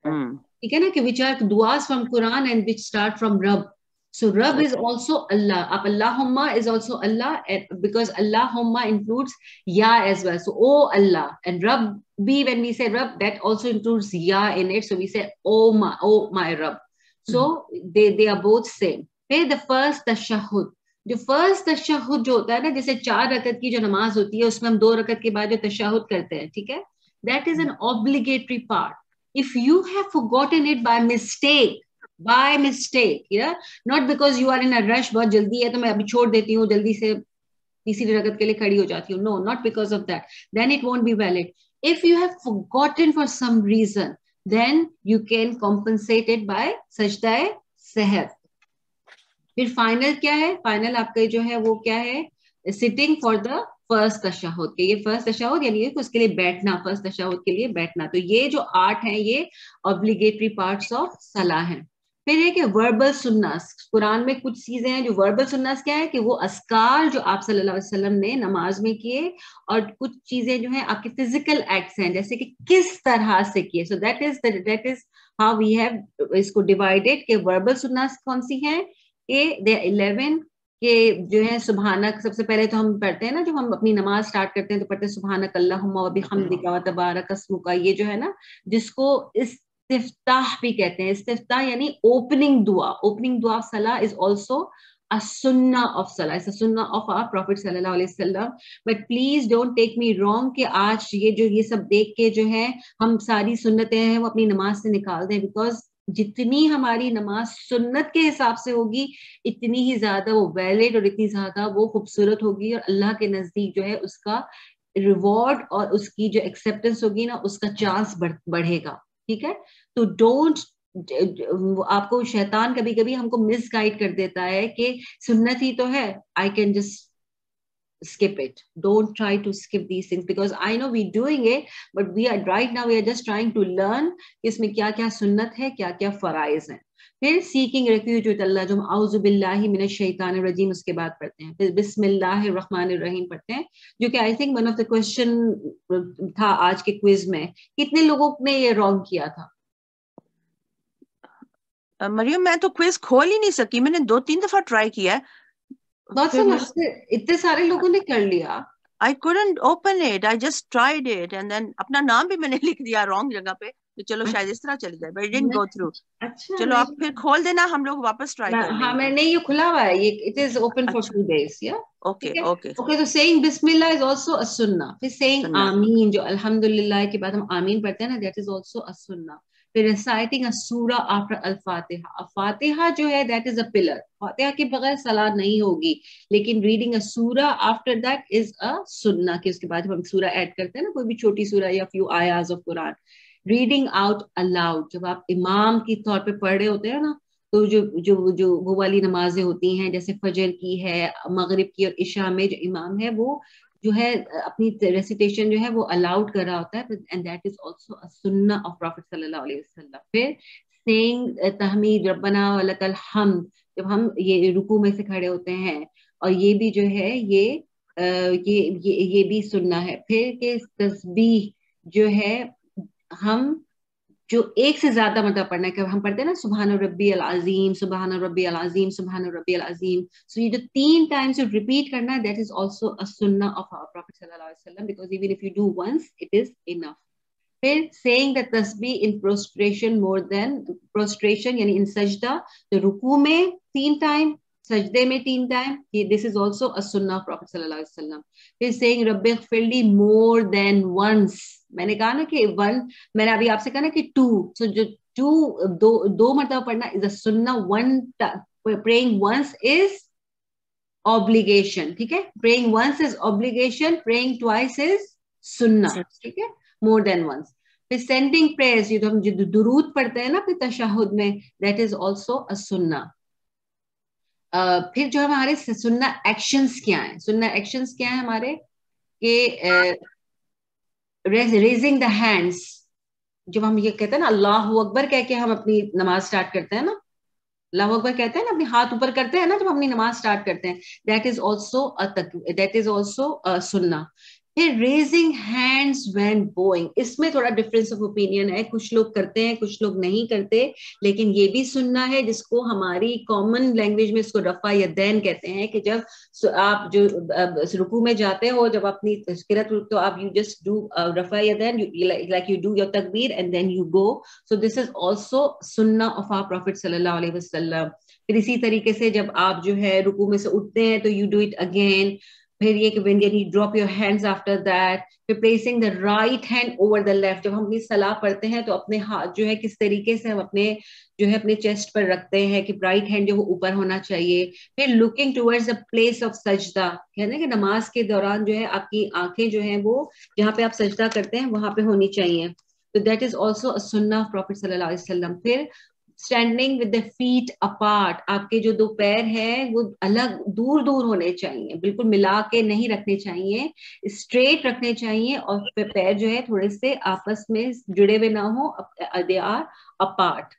ٹھیک ہے نا, کہ which are duas from Quran and which start from Rabb. So Rabb is also Allah. Ab Allahumma is also Allah, because Allahumma includes Ya as well. So oh Allah, and Rabbi, when we say Rabb, that also includes Ya in it. So we say oh my Rabb. So they are both same. Then the first tashahhud. جو first تشہد جو ہوتا ہے نا, جیسے 4 رکعت کی جو نماز ہوتی ہے اس میں ہم 2 رکعت کے بعد جو تشہد کرتے ہیں, ٹھیک ہے, that is an obligatory part. If you have forgotten it by mistake, yeah, not because you are in a rush, بہت جلدی ہے تو میں ابھی چھوڑ دیتی ہوں, جلدی سے تیسری رکعت کے لیے کھڑی ہو جاتی ہوں, no, not because of that, then it won't be valid. If you have forgotten for some reason, then you can compensate it by sajda sahab. پھر فائنل کیا ہے, فائنل آپ کا جو ہے وہ کیا ہے, sitting for the فرسٹ تشہد کے. یہ فرسٹ تشہد یعنی اس کے لیے بیٹھنا, فرسٹ تشہد کے لیے بیٹھنا. تو یہ جو 8 ہیں یہ obligatory parts of صلاح ہیں. پھر یہ کہ وربل سنت، قرآن میں کچھ چیزیں ہیں جو وربل سنت کیا ہے کہ وہ اذکار جو آپ صلی اللہ علیہ وسلم نے نماز میں کیے، اور کچھ چیزیں جو ہیں آپ کے فزیکل ایکٹس ہیں جیسے کہ کس طرح سے کیے. So that is how we have اس کو ڈیوائڈیڈ کہ وربل سنت کون سی ہیں، کہ دے 11 کہ جو ہے سبحانک. سب سے پہلے تو ہم پڑھتے ہیں نا جب ہم اپنی نماز سٹارٹ کرتے ہیں تو پڑھتے ہیں سبحانک اللہم و بحمدک و تبارک اسمک، یہ جو ہے نا جس کو استفتاح بھی کہتے ہیں. استفتاح یعنی اوپننگ دعا. اوپننگ دعا صلاح is also a sunnah of salah. It's a sunnah of our Prophet sallallahu alaihi wasallam. But please don't take me wrong کہ آج یہ سب دیکھ کے جو ہے ہم ساری سنتیں ہیں وہ اپنی نماز سے نکال دیں، بیکاز جتنی ہماری نماز سنت کے حساب سے ہوگی اتنی ہی زیادہ وہ ویلڈ اور اتنی زیادہ وہ خوبصورت ہوگی، اور اللہ کے نزدیک جو ہے اس کا ریوارڈ اور اس کی جو ایکسیپٹنس ہوگی نا اس کا چانس بڑھے گا. ٹھیک ہے، تو ڈونٹ، آپ کو شیطان کبھی کبھی ہم کو مس گائڈ کر دیتا ہے کہ سنت ہی تو ہے، I can just skip it. Don't try to skip these things because I know we're doing it, but we are right now we are just trying to learn اس میں کیا کیا سنت ہے، کیا کیا فرائض ہیں. پھر سیکنگ ریفیوج وتھ اللہ، جو ہم اعوذ باللہ من الشیطان الرجیم اس کے بعد پڑھتے ہیں. پھر بسم اللہ الرحمن الرحیم پڑھتے ہیں، جو کہ I think one of the question تھا آج کے کوئز میں. کتنے لوگوں نے یہ رانگ کیا تھا؟ مریم میں تو کوئز کھول ہی نہیں سکی، میں نے 2-3 دفعہ ٹرائی کیا ہے. بہت سمجھتے اتنے سارے لوگوں نے کر لیا. I couldn't open it. I just tried it and then اپنا نام بھی میں نے لکھ دیا رانگ جگہ پہ، تو چلو شاید اس طرح چلی جائے. But it didn't go through. اچھا چلو آپ پھر کھول دینا، ہم لوگ واپس ٹرائی کر لیں. ہاں میں نہیں، یہ کھلا ہوا ہے، یہ it is open for 2 days. Yeah. Okay okay. Okay, so saying بسم اللہ is also a sunnah. پھر saying آمین، جو الحمدللہ کے بعد ہم آمین پڑھتے ہیں نا، that is also a sunnah. پھر reciting a surah after الفاتحہ. فاتحہ جو ہے that is a pillar. فاتحہ کے بغیر صلاۃ نہیں ہوگی، لیکن reading a surah after that is a sunnah، کہ اس کے بعد جب ہم سورہ ایڈ کرتے ہیں نا، کوئی بھی چھوٹی سورہ یا few ayahs of Quran. reading out aloud، جب آپ امام کی طور پہ پڑھ رہے ہوتے ہیں نا، تو جو وہ والی نمازیں ہوتی ہیں جیسے فجر کی ہے، مغرب کی اور عشاء میں جو امام ہے وہ جو ہے اپنی ریسیٹیشن جو ہے وہ الاؤڈ کر رہا ہوتا ہے، and that is also a sunnah of Prophet صلی اللہ علیہ وسلم. پھر saying تحمید ربنا ولک الحمد، جب ہم یہ رکوع میں سے کھڑے ہوتے ہیں، اور یہ بھی جو ہے یہ بھی سننا ہے. پھر کہ تسبیح جو ہے ہم جو ایک سے زیادہ مطلب پڑھنا ہے، کہ ہم پڑھتے ہیں نا سبحان ربی العظیم، سبحان ربی العظیم، سبحان ربی العظیم. سو یہ جو 3 times ریپیٹ کرنا ہے، that is also a sunnah of our Prophet صلی اللہ علیہ وسلم، because even if you do once it is enough. پھر saying the tasbih in prostration more than prostration یعنی in سجدہ، تو رکوع میں 3 times، سجدے میں 3 times، یہ this is also a sunnah of Prophet صلی اللہ علیہ وسلم. پھر saying رب اغفر لی more than once. میں نے کہا نا کہ 1، میں نے ابھی آپ سے کہا نا کہ 2، سو جو 2 مرتبہ پڑھنا is a sunnah. 1 praying once is obligation. ٹھیک ہے، praying once is obligation, praying twice is sunnah. ٹھیک ہے، more than once. پھر sending prayers، یہ ہم جو درود پڑھتے ہیں نا اپنے تشہد میں، that is also a sunnah. پھر جو ہمارے سننا ایکشنز کیا ہیں، سننا ایکشنز کیا ہیں ہمارے، کہ ریزنگ دا ہینڈس، جب ہم یہ کہتے ہیں نا اللہ اکبر کہہ کے ہم اپنی نماز سٹارٹ کرتے ہیں نا، اللہ اکبر کہتے ہیں نا، اپنے ہاتھ اوپر کرتے ہیں نا جب اپنی نماز سٹارٹ کرتے ہیں، دیٹ از آلسو سننا. پھر ریزنگ ہینڈس وین بوئنگ، اس میں تھوڑا ڈفرینس آف اوپینین ہے، کچھ لوگ کرتے ہیں کچھ لوگ نہیں کرتے، لیکن یہ بھی سننا ہے جس کو ہماری کامن لینگویج میں اس کو رفع یدین کہتے ہیں، کہ جب آپ جو رکوع میں جاتے ہو، جب اپنی تذکرت تو آپ یو جسٹ ڈو رفع یدین لائک یو ڈو یور تکبیر and then you go. So this is also سنہ آف آور پروفیٹ صلی اللہ علیہ وسلم. پھر اسی طریقے سے جب آپ جو ہے رکوع میں سے اٹھتے ہیں تو یو ڈو اٹ اگین. پھر یہ کہ when you drop your hands after that, پھر placing the right hand over the left. جب ہم اپنی صلاح پڑھتے ہیں تو اپنے ہاتھ جو ہے کس طریقے سے ہم اپنے جو ہے اپنے چیسٹ پر رکھتے ہیں کہ رائٹ ہینڈ جو وہ اوپر ہونا چاہیے. پھر looking towards the place of سجدہ، کہتے ہیں کہ نماز کے دوران جو ہے آپ کی آنکھیں جو ہیں وہ جہاں پہ آپ سجدہ کرتے ہیں وہاں پہ ہونی چاہیے. تو that is also a sunnah of Prophet صلی اللہ علیہ وسلم. پھر standing with the feet apart, آپ کے جو 2 پیر ہیں وہ الگ دور دور ہونے چاہیے، بالکل ملا کے نہیں رکھنے چاہیے، اسٹریٹ رکھنے چاہیے، اور پیر جو ہے تھوڑے سے آپس میں جڑے ہوئے نہ ہوں، دے آر اپارٹ.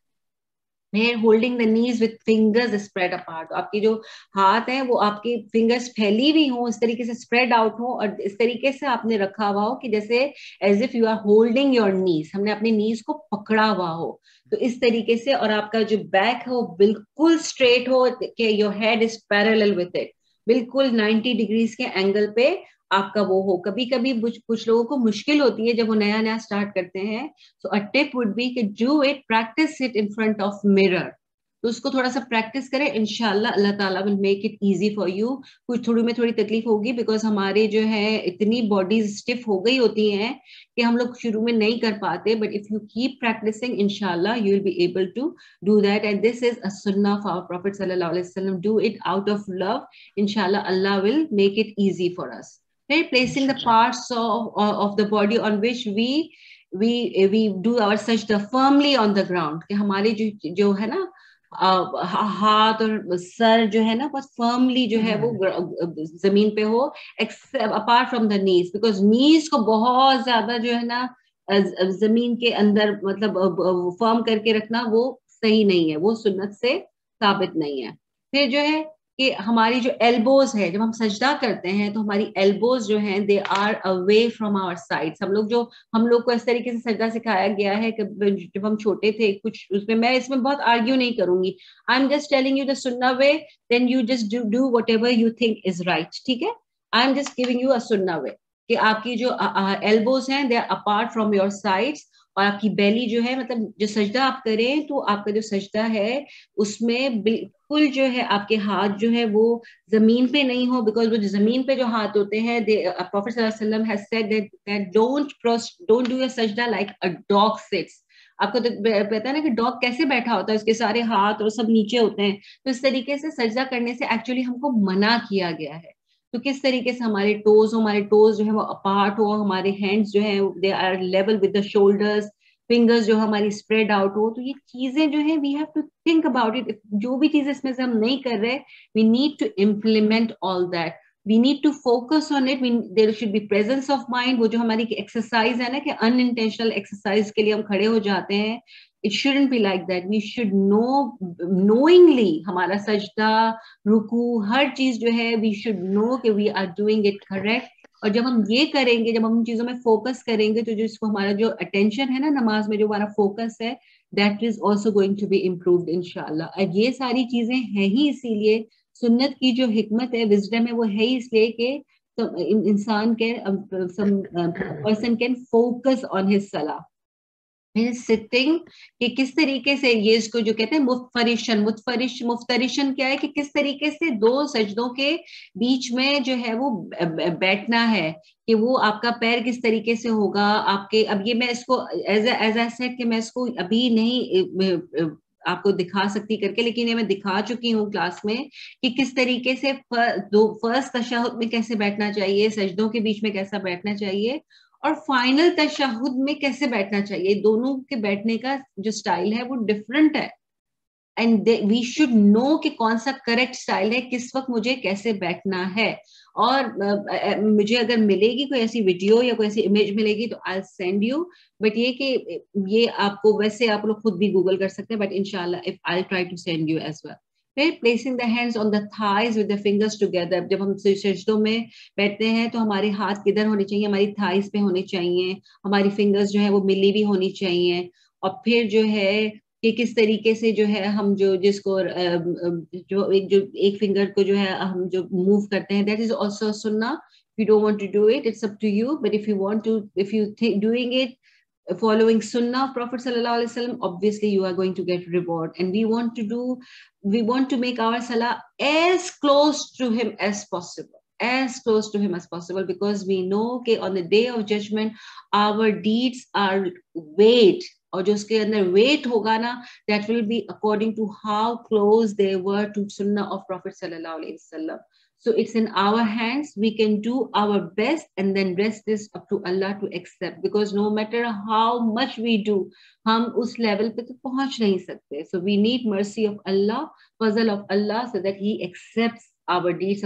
پھر ہولڈنگ دا نیز وتھ فنگرز اسپریڈ اپارٹ. آپ کی جو ہاتھ ہیں وہ آپ کی فنگرز پھیلی ہوئی ہوں, اس طریقے سے اسپریڈ آؤٹ ہوں, اور اس طریقے سے آپ نے رکھا ہوا ہو کہ جیسے as if you are holding your knees, ہم نے اپنی نیز کو پکڑا ہوا ہو. تو اس طریقے سے, اور آپ کا جو بیک ہے وہ بالکل اسٹریٹ ہو کہ your head is parallel with it, بالکل 90 ڈگریز کے اینگل پہ آپ کا وہ ہو. کبھی کبھی کچھ لوگوں کو مشکل ہوتی ہے جب وہ نیا نیا اسٹارٹ کرتے ہیں, so a tip would be کہ do it, practice it in front of mirror. تو اس کو تھوڑا سا پریکٹس کریں, انشاءاللہ اللہ تعالیٰ will make it easy for you. کچھ تھوڑی تکلیف ہوگی بیکاز ہمارے جو ہے اتنی باڈیز اسٹف ہو گئی ہوتی ہیں کہ ہم لوگ شروع میں نہیں کر پاتے, but if you keep practicing انشاءاللہ you will be able to do that. And this is a sunnah of our Prophet sallallahu alaihi wasallam. Do it out of love. Inshallah Allah will make it easy for us. Right? Placing the parts of the body on which we do our sajda firmly on the ground. کہ ہمارے جو ہے نا ہاتھ اور سر جو ہے نا بہت فرملی جو ہے وہ زمین پہ ہو, اپارٹ فرام دا نیز, بیکاز نیز کو بہت زیادہ جو ہے نا زمین کے اندر مطلب فرم کر کے رکھنا وہ صحیح نہیں ہے, وہ سنت سے ثابت نہیں ہے. پھر جو ہے کہ ہماری جو ایلبوز ہے, جب ہم سجدہ کرتے ہیں تو ہماری ایلبوز جو ہیں they are away from our sides. ہم لوگ کو اس طریقے سے سجدہ سکھایا گیا ہے کہ جب ہم چھوٹے تھے, کچھ اس میں بہت آرگیو نہیں کروں گی, I am just telling you the saner way, then you just do whatever you think is right. ٹھیک ہے, I am just giving you a saner way کہ آپ کی جو ایلبوز ہیں they are apart from your sides, اور آپ کی بیلی جو ہے مطلب جو سجدہ آپ کریں تو آپ کا جو سجدہ ہے اس میں بالکل جو ہے آپ کے ہاتھ جو ہے وہ زمین پہ نہیں ہو, بیکاز وہ جو زمین پہ جو ہاتھ ہوتے ہیں پروفیٹ صلی اللہ علیہ وسلم has said that don't do a sajda like a dog sits. آپ کو تو پتا ہے نا کہ ڈاگ کیسے بیٹھا ہوتا ہے, اس کے سارے ہاتھ اور سب نیچے ہوتے ہیں. تو اس طریقے سے سجدہ کرنے سے ایکچولی ہم کو منع کیا گیا ہے. تو کس طریقے سے ہمارے ٹوز جو ہے وہ اپارٹ ہو, ہمارے ہینڈز جو ہیں they are level with the shoulders, fingers جو ہماری اسپریڈ آؤٹ ہو. تو یہ چیزیں جو ہیں we have to think about it. جو بھی چیزیں اس میں سے ہم نہیں کر رہے, we need to implement all that. We need to focus on it. There should be presence of mind. وہ جو ہماری ایکسرسائز ہے نا کہ ان انٹینشنل ایکسرسائز کے لیے ہم کھڑے ہو جاتے ہیں, it shouldn't be like that. We should knowingly ہمارا سجدہ, رکوع, ہر چیز جو ہے we should know کہ we are doing it correct. اور جب ہم یہ کریں گے, جب ہم ان چیزوں میں فوکس کریں گے, تو جو اس کو ہمارا جو اٹینشن ہے نا نماز میں, جو ہمارا فوکس ہے, that is also going to be improved انشاءاللہ. اور یہ ساری چیزیں ہیں ہی اسی لیے, سنت کی جو حکمت ہے, وزڈم ہے, وہ ہے اس لیے کہ انسان person can focus on his صلاح. سٹنگ کہ کس طریقے سے یہ اس کو جو کہتے ہیں مفترشن کیا ہے کہ کس طریقے سے دو سجدوں کے بیچ میں جو ہے وہ بیٹھنا ہے, کہ وہ آپ کا پیر کس طریقے سے ہوگا آپ کے. اب یہ میں اس کو ایز اے سیٹ کہ میں اس کو ابھی نہیں آپ کو دکھا سکتی کر کے, لیکن یہ میں دکھا چکی ہوں کلاس میں کہ کس طریقے سے فرسٹ تشہد میں کیسے بیٹھنا چاہیے, سجدوں کے بیچ میں کیسا بیٹھنا چاہیے, اور فائنل تشہد میں کیسے بیٹھنا چاہیے. دونوں کے بیٹھنے کا جو سٹائل ہے وہ ڈفرنٹ ہے, اینڈ وی شوڈ نو کہ کون سا کریکٹ سٹائل ہے, کس وقت مجھے کیسے بیٹھنا ہے. اور مجھے اگر ملے گی کوئی ایسی ویڈیو یا کوئی ایسی امیج ملے گی تو I'll send you, بٹ یہ کہ یہ آپ کو ویسے آپ لوگ خود بھی گوگل کر سکتے ہیں, بٹ انشاءاللہ I'll try to send you as well. پھر placing the hands on the thighs with the fingers together. جب ہم سجدوں میں بیٹھتے ہیں تو ہمارے ہاتھ کدھر ہونے چاہیے, ہماری تھائز پہ ہونے چاہیے, ہماری فنگرز جو ہے وہ ملی بھی ہونی چاہیے. اور پھر جو ہے کہ کس طریقے سے جو ہے ہم جس کو جو ایک فنگر کو جو ہے ہم جو موو کرتے ہیں, that is also sunnah. If you don't want to do it, it's up to you, but if you want to, if you think doing it following sunnah of Prophet sallallahu alaihi wasallam, obviously you are going to get reward. And we want to make our salah as close to him as possible, because we know that on the day of judgment our deeds are weighed, اور جو اس کے اندر wait ہوگا نا, that will be according to how close they were to sunnah of Prophet sallallahu alaihi wasallam. So it's in our hands. We can do our best, and then rest is up to Allah to accept, because no matter how much we do, hum us level pe to pahunch nahi sakte. So we need mercy of Allah, fazl of Allah, so that he accepts our deeds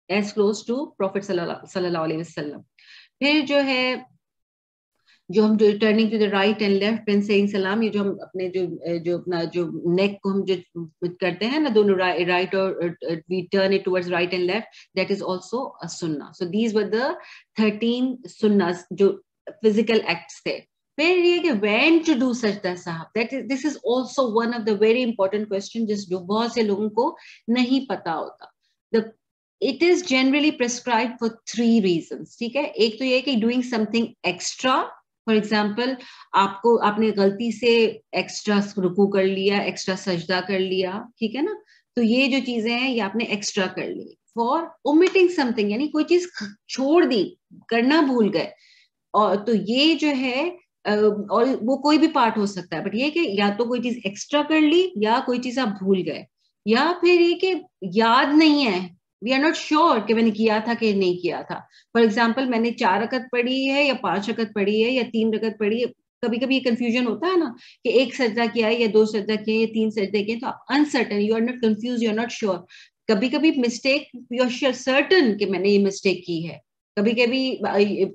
as close to Prophet sallallahu alaihi wasallam. Phir jo hai جو ہم turning to the right and left when saying salam, یہ جو ہم اپنے جو اپنا جو neck کو ہم جو کرتے ہیں نا دونوں right اور we turn it towards right and left, that is also a sunnah. So these were the 13 sunnahs جو physical acts تھے. پھر یہ کہ when to do سجدہ صاحب, this is also one of the very important question جس جو بہت سے لوگوں کو نہیں پتا ہوتا. It is generally prescribed for 3 reasons. ٹھیک ہے, ایک تو یہ کہ doing something extra. For example, آپ نے غلطی سے ایکسٹرا رکوع کر لیا, ایکسٹرا سجدہ کر لیا, ٹھیک ہے نا, تو یہ جو چیزیں ہیں یہ آپ نے ایکسٹرا کر لی. For omitting something, یعنی کوئی چیز چھوڑ دی, کرنا بھول گئے, اور تو یہ جو ہے اور وہ کوئی بھی پارٹ ہو سکتا ہے, بٹ یہ کہ یا تو کوئی چیز ایکسٹرا کر لی یا کوئی چیز آپ بھول گئے, یا پھر یہ کہ یاد نہیں ہے, وی آر ناٹ شیور کہ میں نے کیا تھا کہ نہیں کیا تھا. فار ایگزامپل میں نے 4 رکعت پڑھی ہے یا 5 رکعت پڑھی ہے یا 3 رکعت پڑھی ہے, کبھی کبھی یہ کنفیوژن ہوتا ہے نا کہ 1 سجدہ کیا ہے یا 2 سجدہ کیے یا 3 سجدے کیے, تو آپ uncertain, you are not confused, you are not sure. کبھی کبھی مسٹیک, یو آر سرٹن کہ میں نے یہ مسٹیک کی ہے, کبھی کبھی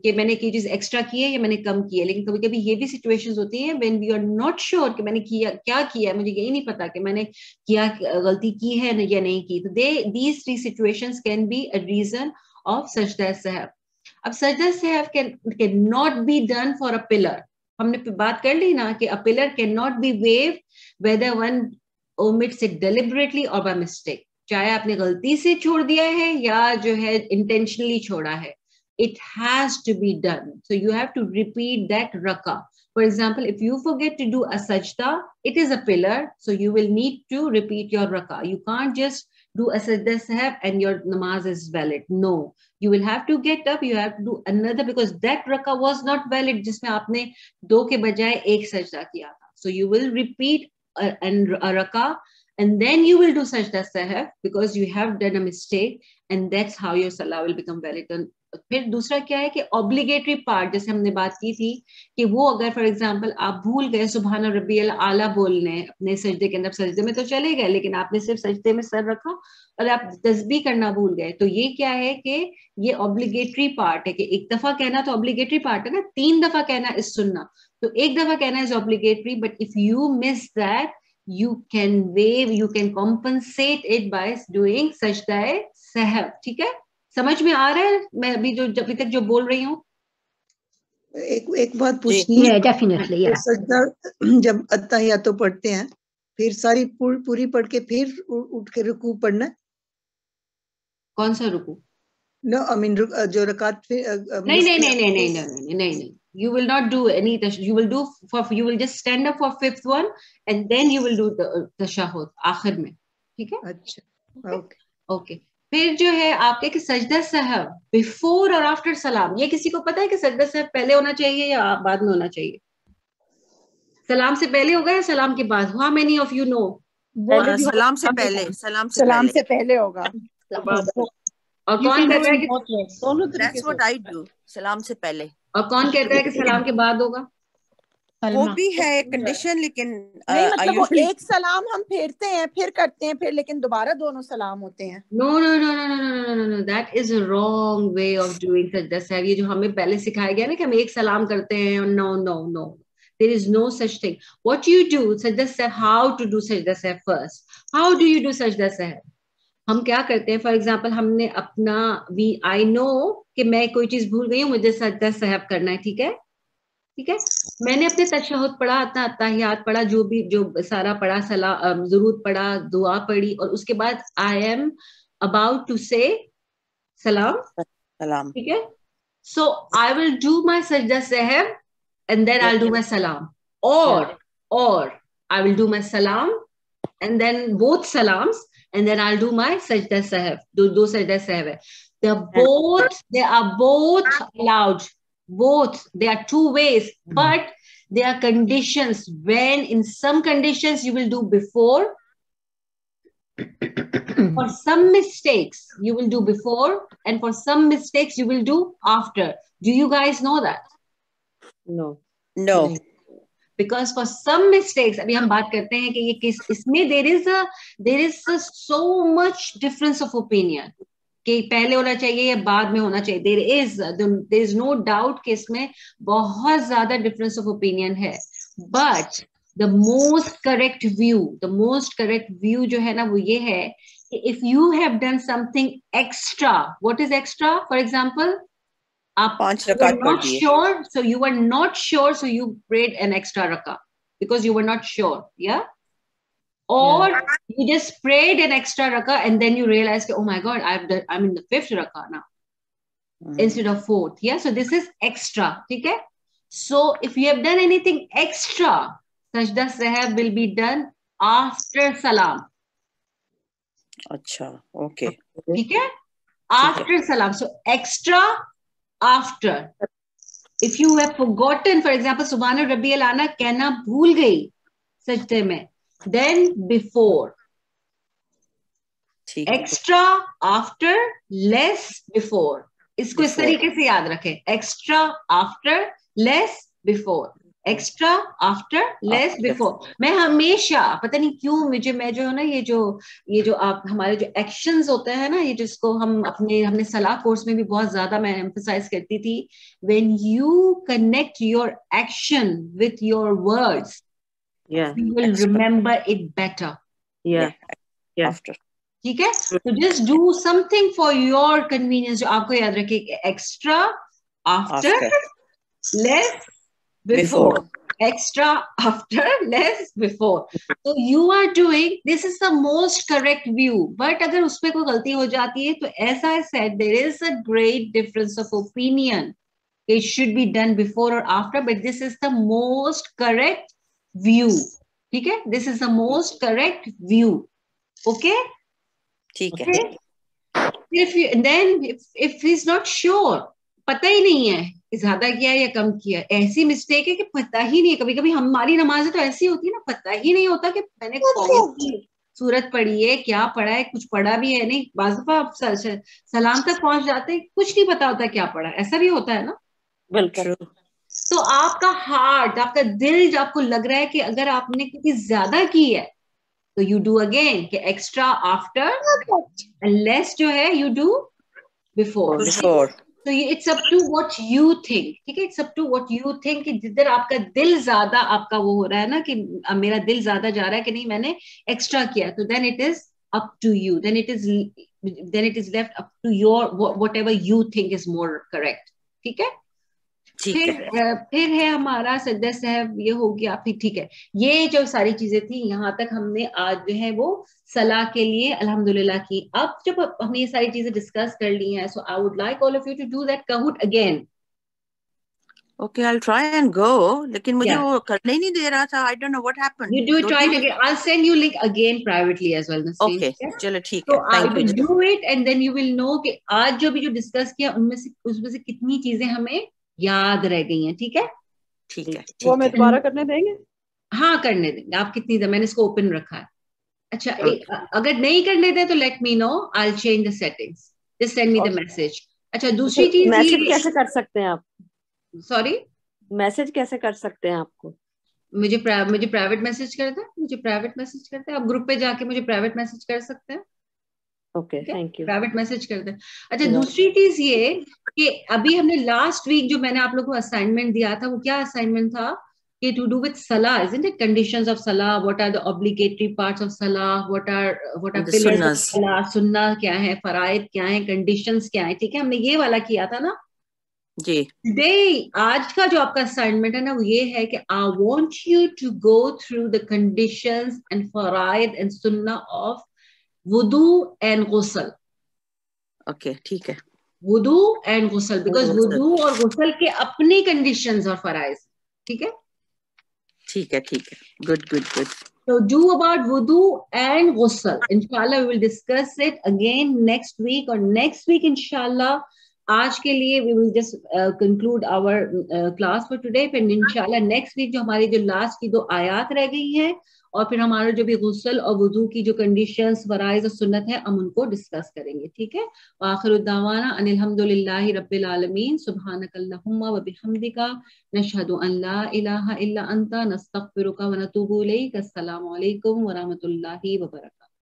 کہ میں نے کوئی چیز ایکسٹرا کی ہے یا میں نے کم کی ہے, لیکن کبھی کبھی یہ بھی سچویشنز ہوتی ہیں when we are not sure کہ میں نے کیا ہے, مجھے یہی نہیں پتا کہ میں نے کیا غلطی کی ہے یا نہیں کی. تو these 3 situations can be a reason of سجدہ سہو. اب سجدہ سہو can not be done for a pillar. ہم نے بات کر لی نا کہ a pillar cannot be waived whether one omits it deliberately or by mistake. چاہے آپ نے غلطی سے چھوڑ دیا ہے یا جو ہے intentionally چھوڑا ہے, it has to be done. So you have to repeat that rakah. For example, if you forget to do a sajda, it is a pillar, so you will need to repeat your rakah. You can't just do a sajda sahab and your namaz is valid. No, you will have to get up, you have to do another, because that rakah was not valid jisme aapne 2 ke bajaye 1 sajda kiya tha. So you will repeat a rakah and then you will do sajda sahab because you have done a mistake, and that's how your salah will become valid. And پھر دوسرا کیا ہے کہ obligatory part, جیسے ہم نے بات کی تھی کہ وہ اگر فار ایگزامپل آپ بھول گئے سبحان ربی الاعلیٰ بولنے اپنے سجدے کے اندر, سجدے میں تو چلے گئے لیکن آپ نے صرف سجدے میں سر رکھا اور آپ تسبیح کرنا بھول گئے, تو یہ کیا ہے کہ یہ obligatory part ہے کہ 1 دفعہ کہنا تو obligatory part ہے نا, 3 دفعہ کہنا is سننا, تو 1 دفعہ کہنا is obligatory, but if you miss that you can waive, you can compensate it by doing سجدہ سہو. ٹھیک ہے, سمجھ میں آ رہا ہے میں ابھی ابھی تک جو بول رہی ہوں؟ ایک بات پوچھنی ہے, ڈیفینیٹلی سجدہ جب اتحیاتو پڑھتے ہیں پھر ساری پوری پڑھ کے پھر اٹھ کے رکوع پڑھنا ہے؟ کون سا رکوع؟ No, I mean جو رکعت نہیں, you will not do any, you will just stand up for 5th one and then you will do the tashahhud آخر میں. ٹھیک ہے, اچھا اوکے. پھر جو ہے آپ کے کہ سجدہ سہو بفور اور آفٹر سلام, یہ کسی کو پتا ہے کہ سجدہ سہو پہلے ہونا چاہیے یا بعد میں ہونا چاہیے؟ سلام سے پہلے ہوگا یا سلام کے بعد؟ How many of you know? سلام سے پہلے, سلام سے پہلے ہوگا. اور کون کہتا ہے کہ That's what I do, سلام سے پہلے. اور کون کہتا ہے کہ سلام کے بعد ہوگا؟ وہ بھی ہے ایک کنڈیشن, لیکن نہیں مطلب وہ ایک سلام ہم پھیرتے ہیں پھر کرتے ہیں پھر, لیکن دوبارہ دونوں سلام ہوتے ہیں. No, that is a wrong way of doing sajda sahwi. یہ جو ہمیں پہلے سکھایا گیا نا کہ ہم ایک سلام کرتے ہیں, no, there is no such thing. What you do sajda sahwi, how to do sajda sahwi first? How do you do sajda sahwi? ہم کیا کرتے ہیں, فار ایگزامپل ہم نے اپنا I know کہ میں کوئی چیز بھول گئی ہوں, مجھے سجدہ سہو کرنا ہے. ٹھیک ہے, میں نے اپنے تشہد پڑھا, اپنا اتحیات پڑھا, جو سارا پڑھا, ضرور پڑھا, دعا پڑھی, اور اس کے بعد I am about to say salam. ٹھیک ہے, so I will do my sajda sahw and then I'll do my salam, or I will do my salam and then both salams and then I'll do my sajda sahw. Do sajda sahw. They are both allowed. Both, they are 2 ways, but there are conditions. When in some conditions you will do before, for some mistakes you will do before, and for some mistakes you will do after. Do you guys know that? No. Because for some mistakes, ابھی ہم بات کرتے ہیں کہ یہ کس اس میں there is so much difference of opinion. کہ پہلے ہونا چاہیے یا بعد میں ہونا چاہیے. there is no doubt کہ اس میں بہت زیادہ difference of opinion ہے, but the most correct view جو ہے نا وہ یہ ہے کہ if you have done something extra, what is extra? For example, آپ 5 were رکعت پڑھ not دیے. sure, so you were not sure, so you prayed an extra rakah because you were not sure, yeah? Or you just prayed an extra rakah and then you realized, oh my God, I'm in the 5th rakah now instead of 4th. Yeah, so this is extra. Okay. So if you have done anything extra, sajda sahab will be done after salam. اچھا okay. Okay. After salam. So extra after. If you have forgotten, for example, Subhana Rabbi al-Ana kehna bhool gayi sajde mein, then before. Extra after, less before. اس کو اس طریقے سے یاد رکھیں, extra after, less before. Extra after, less before. میں ہمیشہ پتہ نہیں کیوں میں جو ہے نا یہ جو آپ ہمارے جو ایکشنز ہوتے ہیں نا, یہ جس کو ہم نے صلاح کورس میں بھی بہت زیادہ میں ایمفسائز کرتی تھی, when you connect your action with your words, you will remember it better. After. ٹھیک ہے, تو just do something for your convenience, جو آپ کو یاد رکھے کہ extra after, less before, extra after, less before. تو you are doing, this is the most correct view. But اگر اس پہ کوئی غلطی ہو جاتی ہے تو as I said there is a great difference of opinion. It should be done before or after, but this is the most correct view. ٹھیک ہے, this is the most correct view. Okay? ٹھیک ہے. if he's not sure, پتہ ہی نہیں ہے کہ زیادہ کیا یا کم کیا, ایسی مسٹیک ہے کہ پتہ ہی نہیں. کبھی کبھی ہماری نمازیں تو ایسی ہوتی ہے نا, پتہ ہی نہیں ہوتا کہ میں نے کون سی سورت پڑھی ہے, کیا پڑھا ہے, کچھ پڑھا بھی ہے نہیں. بعض دفعہ آپ سلام تک پہنچ جاتے ہیں, کچھ نہیں پتا ہوتا کیا پڑھا, ایسا بھی ہوتا ہے نا. بالکل. تو آپ کا ہارٹ, آپ کا دل جو آپ کو لگ رہا ہے کہ اگر آپ نے کچھ زیادہ کی ہے تو یو ڈو اگین کہ ایکسٹرا آفٹر, لیس جو ہے you do before. So it's up to what you think. ٹھیک ہے, it's up to what you think کہ جدھر آپ کا دل زیادہ آپ کا وہ ہو رہا ہے نا کہ میرا دل زیادہ جا رہا ہے کہ نہیں میں نے ایکسٹرا کیا, تو then it is up to you. Then it is left up to your whatever you think is more correct. ٹھیک ہے. پھر ہے ہمارا سجدہ صاحب, یہ ہو گیا. پھر ٹھیک ہے, یہ جو ساری چیزیں تھیں یہاں تک ہم نے آج جو ہے وہ صلاح کے لیے الحمدللہ کی. اب جب ہم نے یہ ساری چیزیں ڈسکس کر لی ہیں, so I would like all of you to do that Kahoot again. Okay, I'll try and go. لیکن مجھے وہ کرنے ہی نہیں دے رہا تھا. I don't know what happened. You do try it again. I'll send you link again privately as well. Okay, چلو ٹھیک ہے. So I will do it and then you will know کہ آج جو بھی جو ڈسکس کیا ان میں سے کتنی چیزیں ہمیں یاد رہ گئی ہیں. ٹھیک ہے, ٹھیک ہے. وہ میں دوبارہ کرنے دیں گے؟ ہاں کرنے دیں گے. آپ کتنی دیر, میں نے اس کو اوپن رکھا ہے. اچھا, اگر نہیں کرنے دیں تو let me know, I'll change the settings. Just send me the message. اچھا, دوسری چیز میسج کیسے کر سکتے ہیں آپ؟ سوری, میسج کیسے کر سکتے ہیں آپ کو؟ مجھے پرائیویٹ میسج کرتے ہیں. آپ گروپ پہ جا کے مجھے پرائیویٹ میسج کر سکتے ہیں. Okay, thank you. Private message کرتے ہیں. اچھا, دوسری چیز یہ کہ ابھی ہم نے لاسٹ ویک جو میں نے آپ لوگوں کو اسائنمنٹ دیا تھا, وہ کیا اسائنمنٹ تھا کہ ٹو ڈو وتھ صلاح, isn't it? Conditions of salah, what are the obligatory parts of salah, what are pillars of salah, sunnah کیا ہے, فرائض کیا ہیں, conditions کیا ہیں. ٹھیک ہے, ہم نے یہ والا کیا تھا نا جی. آج کا جو آپ کا اسائنمنٹ ہے نا وہ یہ ہے کہ I want you to go through the conditions and فرائض and sunnah of wudu and ghusl. Okay, ٹھیک ہے. وضو اینڈ غسل, بیکاز وضو اور غسل کے اپنی کنڈیشنز اور فرائض. ٹھیک ہے, ٹھیک ہے, ٹھیک ہے. Good good good. So do about wudu and ghusl. Inshallah we will discuss it again next week, or next week inshallah. آج کے لیے we will just conclude our class for today. پھر انشاءاللہ next week جو ہماری جو last کی 2 آیات رہ گئی ہیں اور پھر ہمارا جو بھی غسل اور وضو کی جو کنڈیشنز, فرائض اور سنت ہے, ہم ان کو ڈسکس کریں گے. ٹھیک ہے, وآخر الدعوانا ان الحمدللہ رب العالمین. سبحانک اللہم و بحمدک, نشہد ان لا الہ الا انت, نستغفرک و نتوب الیک. السلام علیکم ورحمۃ اللہ وبرکاتہ.